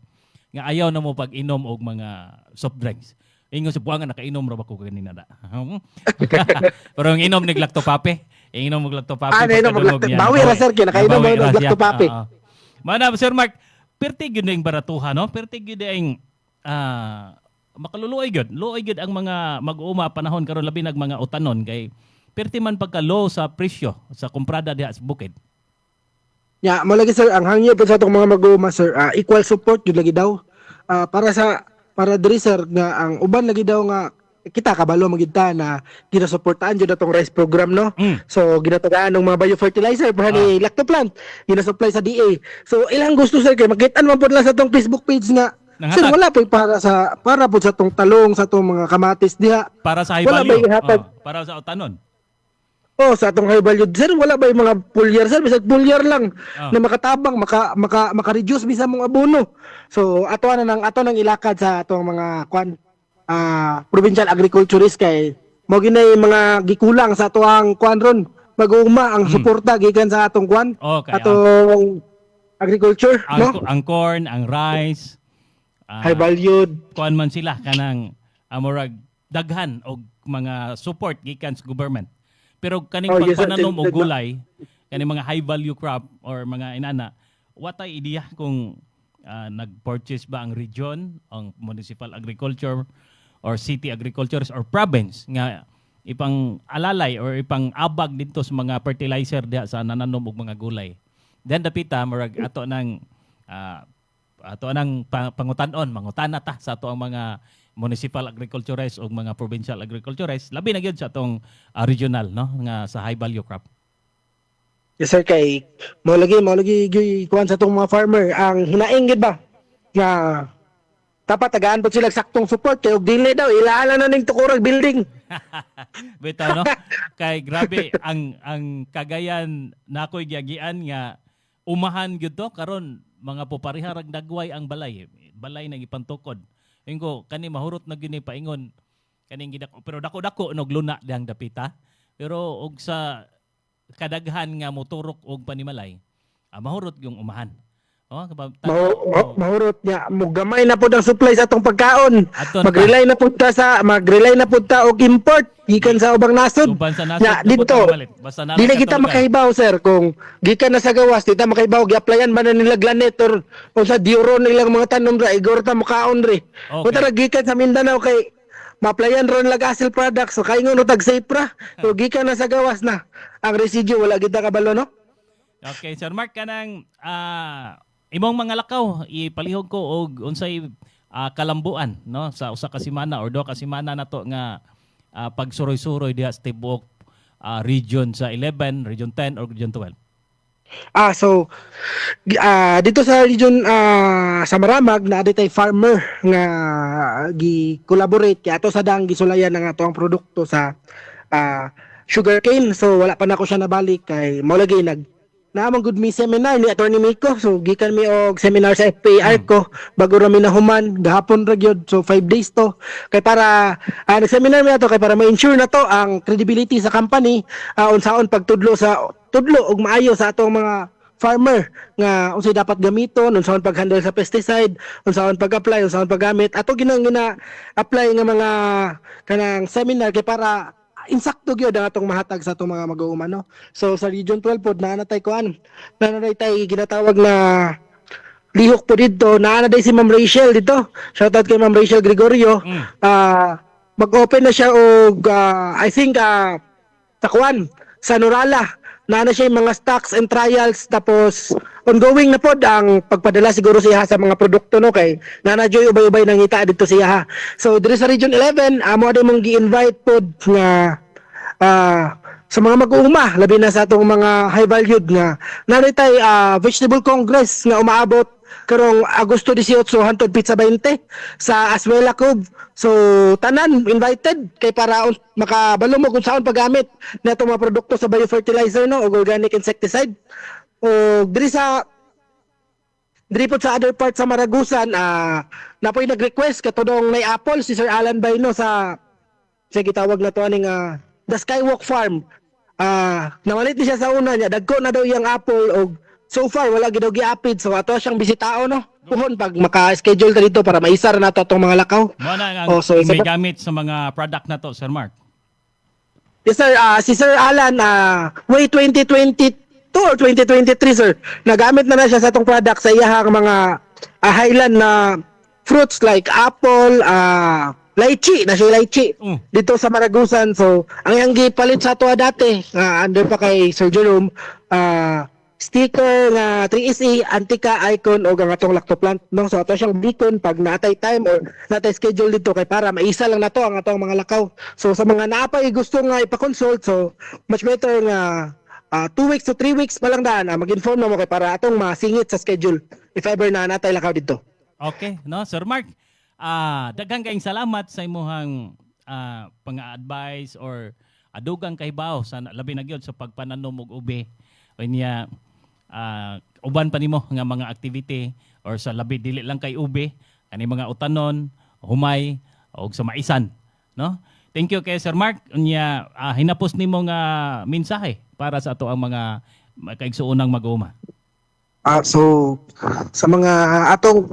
nga ayaw na mo pag-inom og mga soft drinks. Ingon sa buwangan nakainom ra ba ko kaganina da. Pero ang inom ni lactopape. Inom og lactopape pagkadungog niya. Bawi ra sir kay nakainom og lactopape. Manab Sir Mark, perti gyud ning baratuha no? Perti gyud ang makaluluoy gyud. Luoy gyud ang mga mag-uuma panahon karon labi nag mga utanon kay perti man pagka-low sa presyo sa kumprada diha sa bukid. Malagi sir ang hangyo sa atong mga mag-uuma sir, equal support gyud lagi daw. Para diri sir nga ang uban lagi daw nga kita kabalo magita na ginasuportaan jud atong rice program no. So ginatagaan ng mga biofertilizer para ni Lactoplant ginasupply sa DA. So ilang gusto sir kay makit-an man pud lang sa atong Facebook page nga sir, wala po para po sa tong talong, sa tong mga kamatis diha. Para sa high value. Para sa utanon. Sa atong high value. Sir, wala ba yung mga pulyar, sir? Bisag pulyar lang na makatabang, maka-reduce bisa mong abono. So, ato nang ilakad sa atong mga provincial agriculturist kay mo ginay mga gikulang sa atong ron. Mag-uuma ang suporta gikan sa atong atong agriculture, no? Ang corn, ang rice, high valued kuan man sila kanang amorag daghan og mga support gikan sa government. Pero kaning pagpananom og gulay, kaning mga high value crop or mga inana, watay ideya kung nag-purchase ba ang region, ang municipal agriculture or city agricultures or province nga ipang alalay or ipang abag dito sa mga fertilizer diha sa nananom og mga gulay. Then dapita murag ato nang pangutan-on, mangutana ta sa ato ang mga municipal agriculturists o mga provincial agriculturists, labi na gyud sa atong regional no nga sa high value crop. Yes sir, kay mo lagi kuan sa tong mga farmer ang hinaing gid ba nga dapat tagaan po sila saktong support kay og dili daw ilaala na ning tukurag building. Bitaw no? Kay grabe ang Cagayan nakoy giagian nga umahan gyud to karon mga pupariharag dagway ang balay. Balay nang ipantukod. Ingo kani mahurot na gyud ni paingon kaning gidako pero dako-dako nog luna dang dapita. Pero og sa kadaghan nga moturok og panimalay, mahurot yung umahan. Oh, Mahurot niya mo gamay na pud ang supply sa atong pagkaon. Aton Mag-rely na pud ta og import gikan sa ubang nasod. Uban sa nasod, Nya lubot dito. ang balik. Basta nalang Dili sa kita tulugan. makahibaw sir kung gikan na sa gawas di ta makahibaw gi-applyan ba na nila Glanet or sa diuron nilang mga tanom ra igor ta mukaon ri. Okay. Kung tara gikan sa Mindanao kay ma-applyan ron lag Asil products so kay ngono tag safe ra. So gikan na sa gawas na ang residue wala kita kabalo no. Okay, Sir Mark kanang imong mga lakaw ipalihog ko og unsay kalambuan no sa usa ka semana or duha ka semana nato nga pagsuroy-suroy diha sa tibuok region sa 11, region 10 or region 12. So dito sa region sa Maramag na tay farmer nga gi-collaborate kay ato sa dang gisulayan ang ato ang produkto sa sugarcane. So wala pa na ko siya nabalik kay mao lagi naamang good mi seminar ni Attorney Miko. So gikan mi og seminar sa FPR ko bago ra mi nahuman gahapon ra gyud. So 5 days to kay para nag-seminar mi ato kay para ma-ensure na to ang credibility sa company unsaon pagtudlo og maayo sa atong mga farmer nga unsay dapat gamiton, unsaon pag-handle sa pesticide, unsaon pag-apply, unsaon paggamit. Ato gina-apply nga mga kanang seminar kay para insakto gyud ang atong mahatag sa atong mga mag-uuman no. So sa Region 12 pod naa na tay ginatawag na lihok po dito, naa na si Ma'am Rachel dito. Shoutout kay Ma'am Rachel Gregorio. Mag-open na siya og I think sa Norala. Naa na siya yung mga stocks and trials tapos ongoing na pod ang pagpadala siguro siya sa mga produkto no kay nana joy ubay-ubay nangita dito siya. So diri sa Region 11 amo adto mong gi-invite pod nga sa mga mag-uuma labi na sa atong mga high valued nga naritay vegetable congress nga umaabot karong Agosto 18 hangtod Pizza 20 sa Aswela Cove. So tanan invited kay para makabalo mo kung saan paggamit na itong mga produkto sa biofertilizer no o organic insecticide. O diri po sa other part sa Maragusan napoy nag-request katudong nay apple si Sir Alan Bayno sa gitawag na to aning The Skywalk Farm. Namalit ni siya sa una niya dagko na daw iyang apple og so far wala gid og giapid so ato siyang bisitao no. Puhon pag maka-schedule ta dito para maisar na to atong mga lakaw. Mo na ang may gamit sa mga product na to, Sir Mark. Yes sir, si Sir Alan way 2022 or 2023 sir. Nagamit na siya sa atong product sa iyang mga highland na fruits like apple, lychee, na siya lychee dito sa Maragusan. So ang iyang gipalit sa ato dati under pa kay Sir Jerome sticker nga 3SE, Antica, Icon o ang atong lactoplant no. So ato siyang beacon pag naatay time or naatay schedule dito kay para maisa lang nato ang atong mga lakaw. So sa mga naapay gusto nga ipa-consult so much better nga 2 weeks to 3 weeks pa lang daan mag-inform na mo kay para atong masingit sa schedule if ever na natay lakaw dito. Okay, no, Sir Mark. Daghang kaayong salamat sa imong pang-advise or adugang kahibaw sa labi na gyud sa pagpananom og ube. Unya uban pa nimo nga mga activity or sa labi dili lang kay ube ani mga utanon, humay og sa maisan, no? Thank you kay Sir Mark. Unya hinapos nimo nga mensahe para sa ato ang mga kaigsuonang mag-uuma. So sa mga atong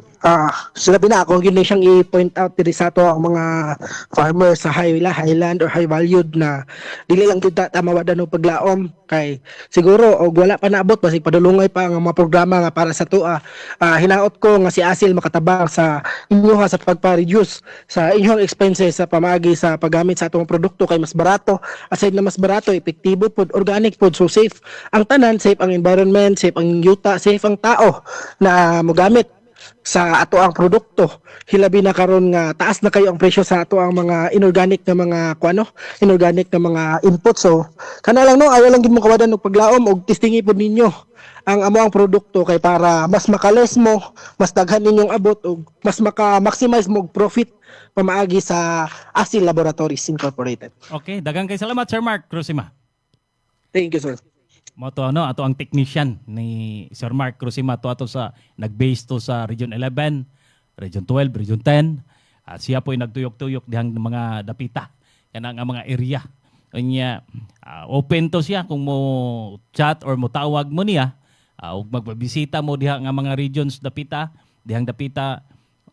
sinabi na ako gyud na siyang i-point out diri sa ato ang mga farmer sa highland or high valued na dili lang kita mawada no paglaom kay siguro og wala pa naabot basig padulungay pa ang mga programa nga para sa tuwa. Hinaot ko nga si Asil makatabang sa inyo sa pagpa-reduce sa inyong expenses sa pamagi sa paggamit sa atong produkto kay mas barato, aside na mas barato, epektibo pod, organic pod, so safe ang tanan, safe ang environment, safe ang yuta, safe ang tao na mogamit sa ato ang produkto. Hilabi na karon nga taas na kayo ang presyo sa ato ang mga inorganic na mga inorganic na mga input. So kana lang no, ayaw lang gid mo kawadan og paglaom og testingi pod ninyo ang amo ang produkto kay para mas makales mo, mas daghan ninyong abot og mas maka-maximize mo og profit pamaagi sa Asil Laboratories Incorporated. Okay, daghang kay salamat Sir Mark Cruzima. Thank you, sir. Mo to ano, ato ang technician ni Sir Mark Cruzima to ato sa nag-base to sa Region 11, Region 12, Region 10. Siya po ay nagtuyok-tuyok dihang mga dapita kana nga mga area. Unya open to siya kung mo chat or mo tawag mo niya ug magbabisita mo diha nga mga regions dapita, dihang dapita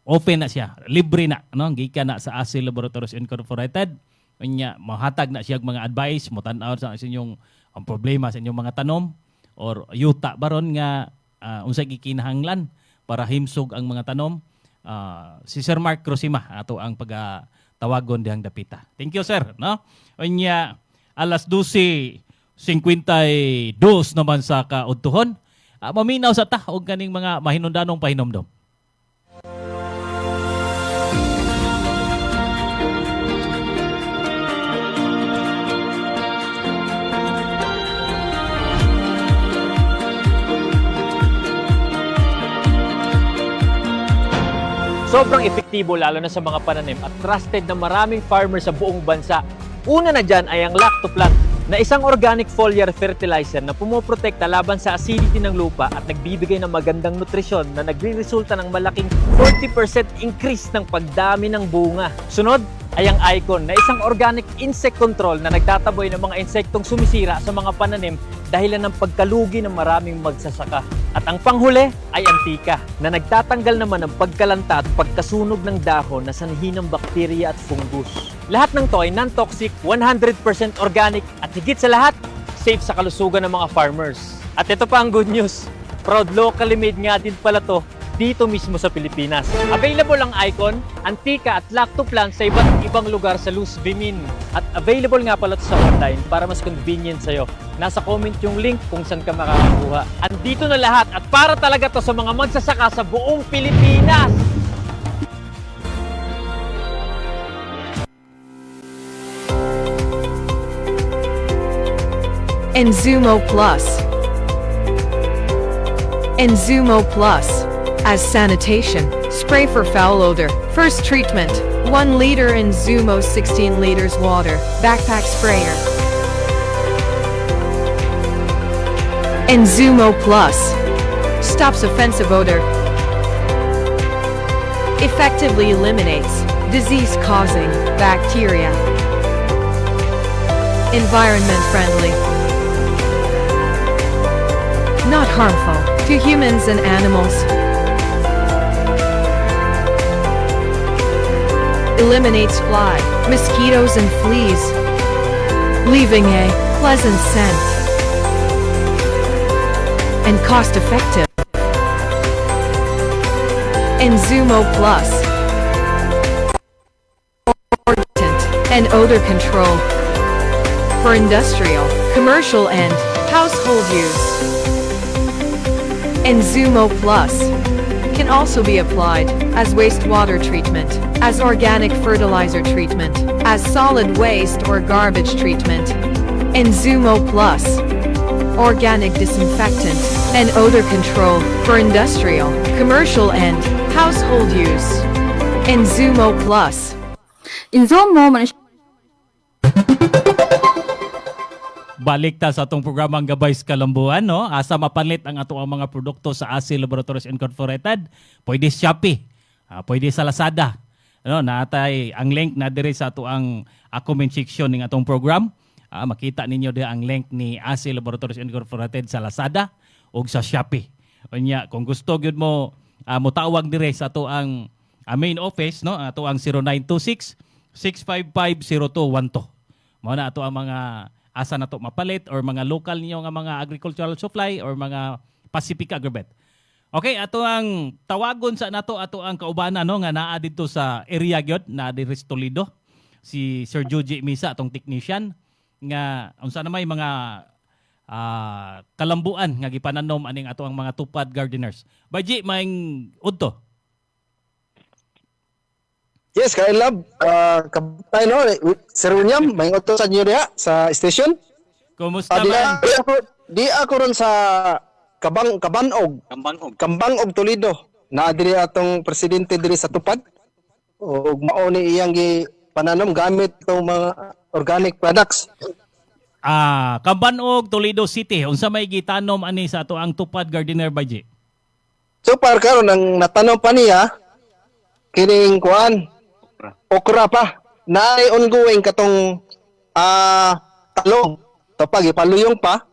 open na siya, libre na no, gikan na sa Asil Laboratories Incorporated. Unya mahatag na siya mga advice, mo tan-aw sa inyong ang problema sa inyong mga tanom or yuta baron nga unsay gikinahanglan para himsog ang mga tanom. Si Sir Mark Cruzima ato ang pagtawagon dihang dapita. Thank you sir, no? Unya alas 12:52 naman sa kaudtuhon. Maminaw sa ta og kaning mga mahinungdanong pahinomdom. Sobrang epektibo lalo na sa mga pananim at trusted na maraming farmers sa buong bansa. Una na dyan ay ang Lactoplant na isang organic foliar fertilizer na pumoprotekta laban sa acidity ng lupa at nagbibigay ng magandang nutrisyon na nagre-resulta ng malaking 40% increase ng pagdami ng bunga. Sunod ay ang Icon na isang organic insect control na nagtataboy ng mga insektong sumisira sa mga pananim dahilan ng pagkalugi ng maraming magsasaka. At ang panghuli ay Antika na nagtatanggal naman ng pagkalanta at pagkasunog ng dahon na sanhi ng bakterya at fungus. Lahat ng to ay non-toxic, 100% organic at higit sa lahat, safe sa kalusugan ng mga farmers. At ito pa ang good news, proud locally made nga din pala to dito mismo sa Pilipinas. Available ang Icon, Antika at Lactoplant sa iba't ibang lugar sa Luz Vimin. At available nga pala to sa online para mas convenient sa'yo. Nasa comment yung link kung saan ka makakakuha. Andito na lahat at para talaga to sa mga magsasaka sa buong Pilipinas. Enzumo Plus. Enzumo Plus. As sanitation, spray for foul odor. First treatment, 1 liter Enzumo 16 liters water, backpack sprayer. Enzumo Plus. Stops offensive odor. Effectively eliminates disease-causing bacteria. Environment friendly. Not harmful to humans and animals. Eliminates fly, mosquitoes and fleas, leaving a pleasant scent and cost-effective. Enzumo Plus. And odor control for industrial, commercial and household use. Enzumo Plus can also be applied as wastewater treatment, as organic fertilizer treatment, as solid waste or garbage treatment. Enzumo Plus, organic disinfectant and odor control for industrial, commercial and household use. Enzumo Plus. Enzumo Balik ta sa atong programang Gabay sa Kalambuan, no? Asa mapalit ang ato ang mga produkto sa Asil Laboratories Incorporated. Pwede sa Shopee, pwede sa Lazada. No, natay ang link na dire sa ato ang comment section ng atong program. Makita ninyo di ang link ni Asil Laboratories Incorporated sa Lazada o sa Shopee. Unya kung gusto gyud mo motawag dire sa ato ang main office, no, ato ang 0926 655-0212. Mao na ato ang mga asa nato mapalit or mga local niyo nga mga agricultural supply or mga Pacific Agribet. Okay, ato ang tawagon sa nato ato ang kaubanan, no, nga naa dito sa area gyud na diri sa Toledo, si Sir Joji Misa atong technician nga unsa na may mga kalambuan nga gipananom aning ato ang mga tupad gardeners. Baji maing udto. Yes, kay love. Kapatay no, Sir William, may utos sa inyo diha sa station. Kumusta Di man? ako ron sa Kambanog Toledo. Na diri atong presidente diri sa tupad. O mao ni iyang pananom gamit itong mga organic products. Kambanog, Toledo City. Unsa may gitanom ani sa ato ang tupad gardener Baji? So par karon ang natanom pa niya kining kuan okra pa. Naay ongoing katong talong. Tapag ipaluyong pa.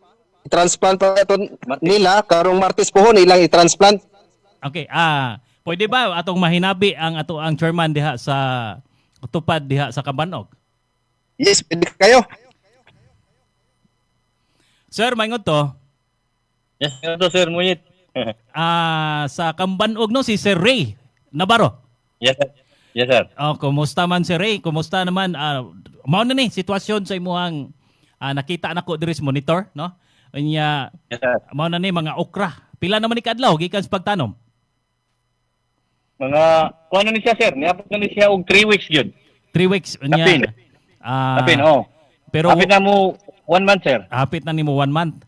I-transplant pa ito nila karong Martes pohon ilang i-transplant. Okay, pwede ba atong mahinabi ang ato ang chairman diha sa tupad diha sa Kambanog? Yes, pwede kayo. Sir, maingod to. Yes, ito Sir Muyit. Sa Kambanog no si Sir Ray Navarro. Yes, sir. Yes, sir. Kumusta man si Ray? Kumusta naman mao na ni sitwasyon sa imuhang nakita nako diri sa monitor, no? Unya, Yes, sir. mao na ni mga okra. Pila naman ni kadlaw gikan sa pagtanom? Mga, kung ano ni siya, sir? Niapot na ni siya og 3 weeks yun. 3 weeks unya. Kapin. Kapin, oh. Pero Kapin na mo 1 month, sir. hapit na nimo 1 month.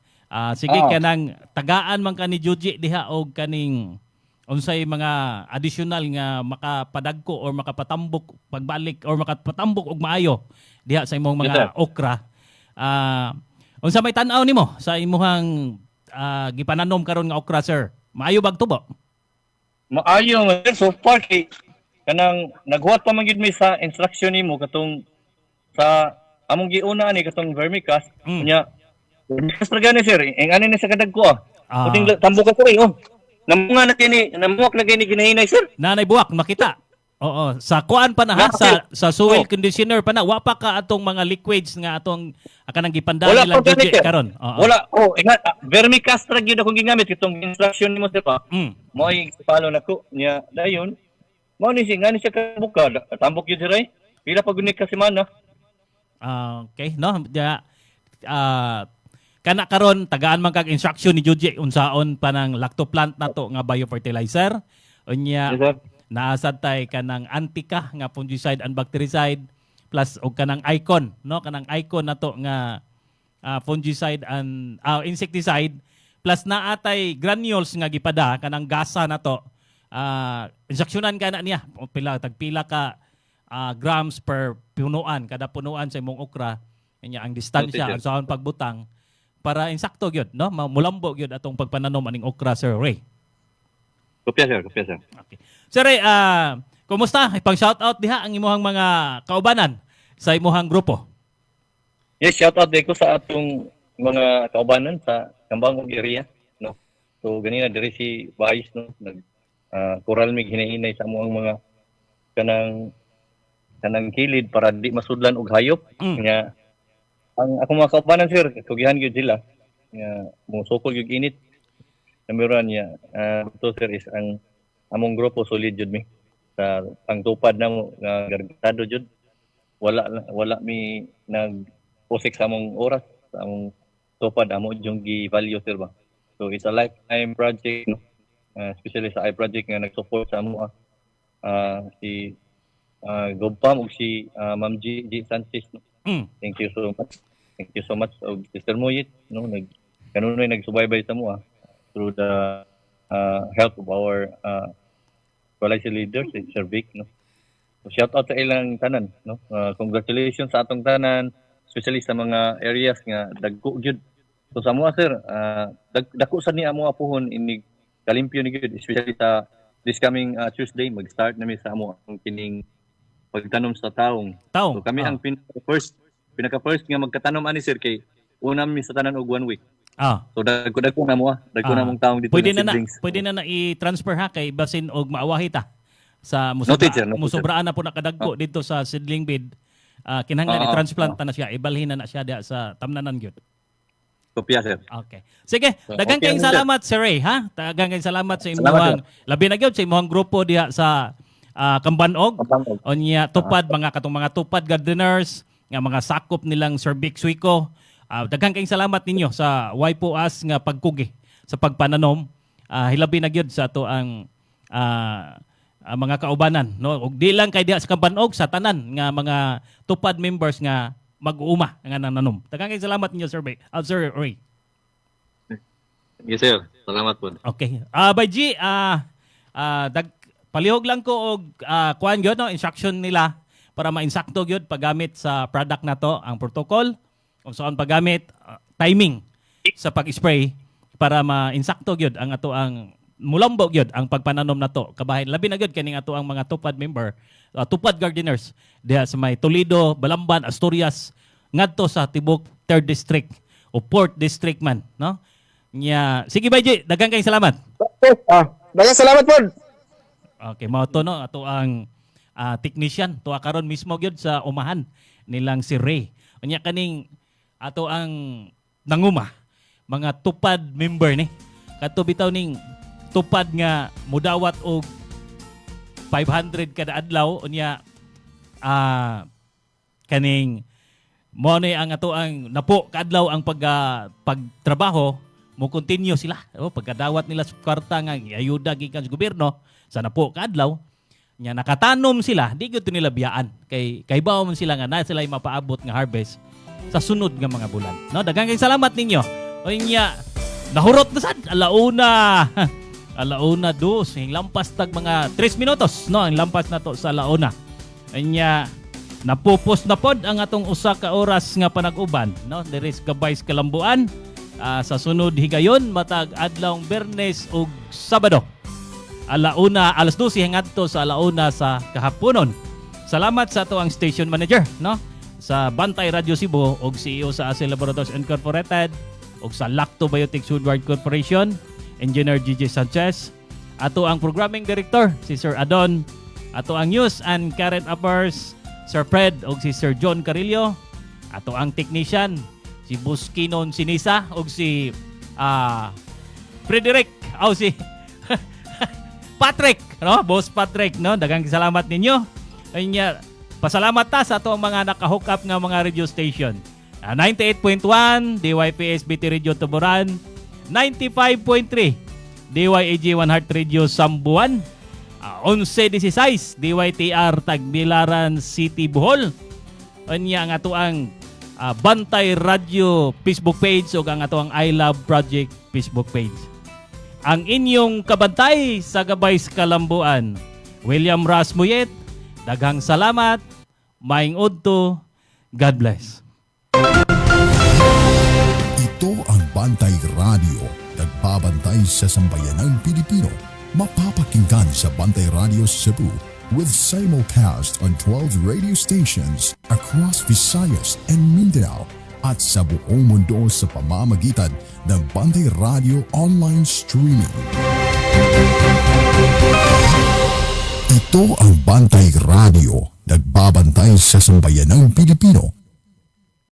Sige Oo. kanang tagaan man ka ni Juji diha og kaning unsay mga additional nga makapadagko or makapatambok pagbalik or makapatambok og maayo diha sa imong Yes, mga sir. okra. Unsa may tan-aw nimo sa imong gipananom karon nga okra, sir? Maayo bag tubo? Maayo man, sir. So far, kanang naghuwat pa man gid mi sa instruction nimo katong sa among giuna ni katong vermicast nya. Vermicast ra gani, sir. Ang ani ni sa kadagko Puting tambok ko oh. Namuak na kini ginahinay, sir. Nanay buwak makita. Oo, sa kuan pa na ha, sa soil conditioner pa na wa pa ka atong mga liquids nga atong kanang gipandahan Wala lang pa gani, Juji sir. karon. Wala. Vermicast ra gyud akong gingamit itong instruction nimo, sir pa. Mo ay follow nako nya dayon. Mo ni siya ngani siya kabuka. Tambok gyud sir ay. Pila pa guni ka semana. Okay, no? Kana karon tagaan man kag instruction ni Juji unsaon pa ng lactoplant nato nga biofertilizer. Unya Yes, sir. naasad tay kanang antika nga fungicide and bactericide plus og kanang icon, no? Kanang icon nato nga fungicide and insecticide plus naatay granules nga gipada kanang gasa nato. Instruksyonan kana niya tagpila ka grams per punuan kada punuan sa imong okra. Nya ang distansya Okay, sir. unsaon pagbutang para insakto gyud, no? Mulambo gyud atong pagpananom aning okra, Sir Ray. Kopya, sir. Kopya, sir. Okay. Sir Ray, kumusta? Ipang shoutout diha ang imuhang mga kaubanan sa imuhang grupo. Yes, shout out din ko sa atong mga kaubanan sa Kambangog area, no. So ganina diri si Vice, no, nag kural mig hinahinay sa amuang mga kanang kilid para di masudlan og hayop. Nya ang akong mga kaubanan, sir, tugihan gyud sila. Nya musukol gyud init. Nameron niya to, sir, is ang among grupo solid jud mi sa pangtupad namo nga garantado jud. Wala mi nag-pusik sa among oras, sa among tupad amo yung gi-value, sir ba. So it's a lifetime project, no? Especially sa iProject nga nag-support sa amo si Gobpam ug si Ma'am G Sanchez, no? Thank you so much. Thank you so much Mr. Muyit, no, kanunoy nagsubaybay sa mo through the help of our coalition leaders, Sir Vic, no. So shout out sa ilang tanan, no. Congratulations sa atong tanan, especially sa mga areas nga dagko gyud. So sa mga, sir, dako sad ni amo apuhon inig kalimpyo ni gyud, especially sa this coming Tuesday mag-start na mi sa amo ang kining pagtanom sa taong. So kami ang pinaka first nga magkatanom ani, sir, kay una mi sa tanan og 1 week. So dagko na mo dagko na mong taong dito Pwede na na siblings. pwede na i-transfer ha kay basin og maawahi ta sa Noted, sir. Noted, musobraan na po nakadagko dito sa seedling bed. Kinahanglan i-transplant na siya, ibalhin na siya diha sa tamnanan gyud. Kopya, sir. Okay. Sige, daghang okay, kayong sir. salamat Sir Ray ha. Daghang kayong salamat sa Salamat, imong labi na gyud sa imong grupo diha sa Kambanog. Kambanog. Onya tupad mga katong mga tupad gardeners nga mga sakop nilang Sir Vic Suico. Daghang kayong salamat ninyo sa Waipo Us nga pagkugi sa pagpananom. Hilabi na gyud sa ato ang mga kaubanan, no? Ug di lang kay diha sa Kambanog, sa tanan nga mga tupad members nga mag-uuma nga nananom. Daghang kayong salamat ninyo Sir Ray. Sir Ray. Yes, sir. Salamat po. Okay. By G, palihog lang ko og kuan gyud no, instruction nila para mainsakto gyud paggamit sa product na to, ang protocol kung saan paggamit, timing sa pag-spray para mainsakto gyud ang ato ang mulambo gyud ang pagpananom na to. Kabahin labi na gyud kaning ato ang mga tupad member, tupad gardeners diha sa may Toledo, Balamban, Asturias ngadto sa tibok 3rd district o 4th district man, no? Nya, sige Bay G, daghang kayong salamat. Daghang salamat po. Okay, mao to no ato ang technician tuwa karon mismo gyud sa umahan nilang si Ray. Unya kaning ato ang nanguma mga tupad member ni. Kadto bitaw ning tupad nga mudawat og 500 kada adlaw unya kaning mo ni ang ato ang napo kadlaw ang pagtrabaho mo continue sila. Pagkadawat nila sa kwarta nga ayuda gikan sa gobyerno sa napo kadlaw nya nakatanom sila, di gyud nila biyaan kay bawo man sila nga na sila mapaabot nga harvest sa sunod nga mga bulan. No, daghang kay salamat ninyo. O nya nahurot na sad alauna. Alauna 2, ang lampas tag mga 3 minutos, no, ang lampas na to sa alauna. Nya napupos na pod ang atong usa ka oras nga panag-uban, no, diri sa Gabay Kalambuan. Sa sunod higayon matag adlawng Biyernes ug Sabado. Alauna, alas 12 hangadto sa alauna sa kahaponon. Salamat sa ato ang station manager, no? Sa Bantay Radio Cebu ug CEO sa Acel Laboratories Incorporated ug sa Lacto Biotics Woodward Corporation, Engineer Gigi Sanchez. Ato ang programming director si Sir Adon. Ato ang news and current affairs Sir Fred ug si Sir John Carillo. Ato ang technician si Buskinon Sinisa ug si Frederick o si Patrick, no? Boss Patrick, no? Daghang salamat ninyo. Ayun, pasalamat ta sa ato mga naka-hook up nga mga radio station. 98.1 DYPS BT Radio Tuburan, 95.3 DYAG One Heart Radio Sambuan, 11:16 DYTR Tagbilaran City Bohol. Anya ang ato ang Bantay Radio Facebook page ug ang ato ang I Love Project Facebook page. Ang inyong kabantay sa Gabay Kalambuan, William Rasmuyet, daghang salamat, maing udto, God bless. Ito ang Bantay Radio, nagbabantay sa sambayanang Pilipino. Mapapakinggan sa Bantay Radio Cebu with simulcast on 12 radio stations across Visayas and Mindanao at sa buong mundo sa pamamagitan ng Bantay Radio online streaming. Ito ang Bantay Radio, nagbabantay sa sambayanang Pilipino.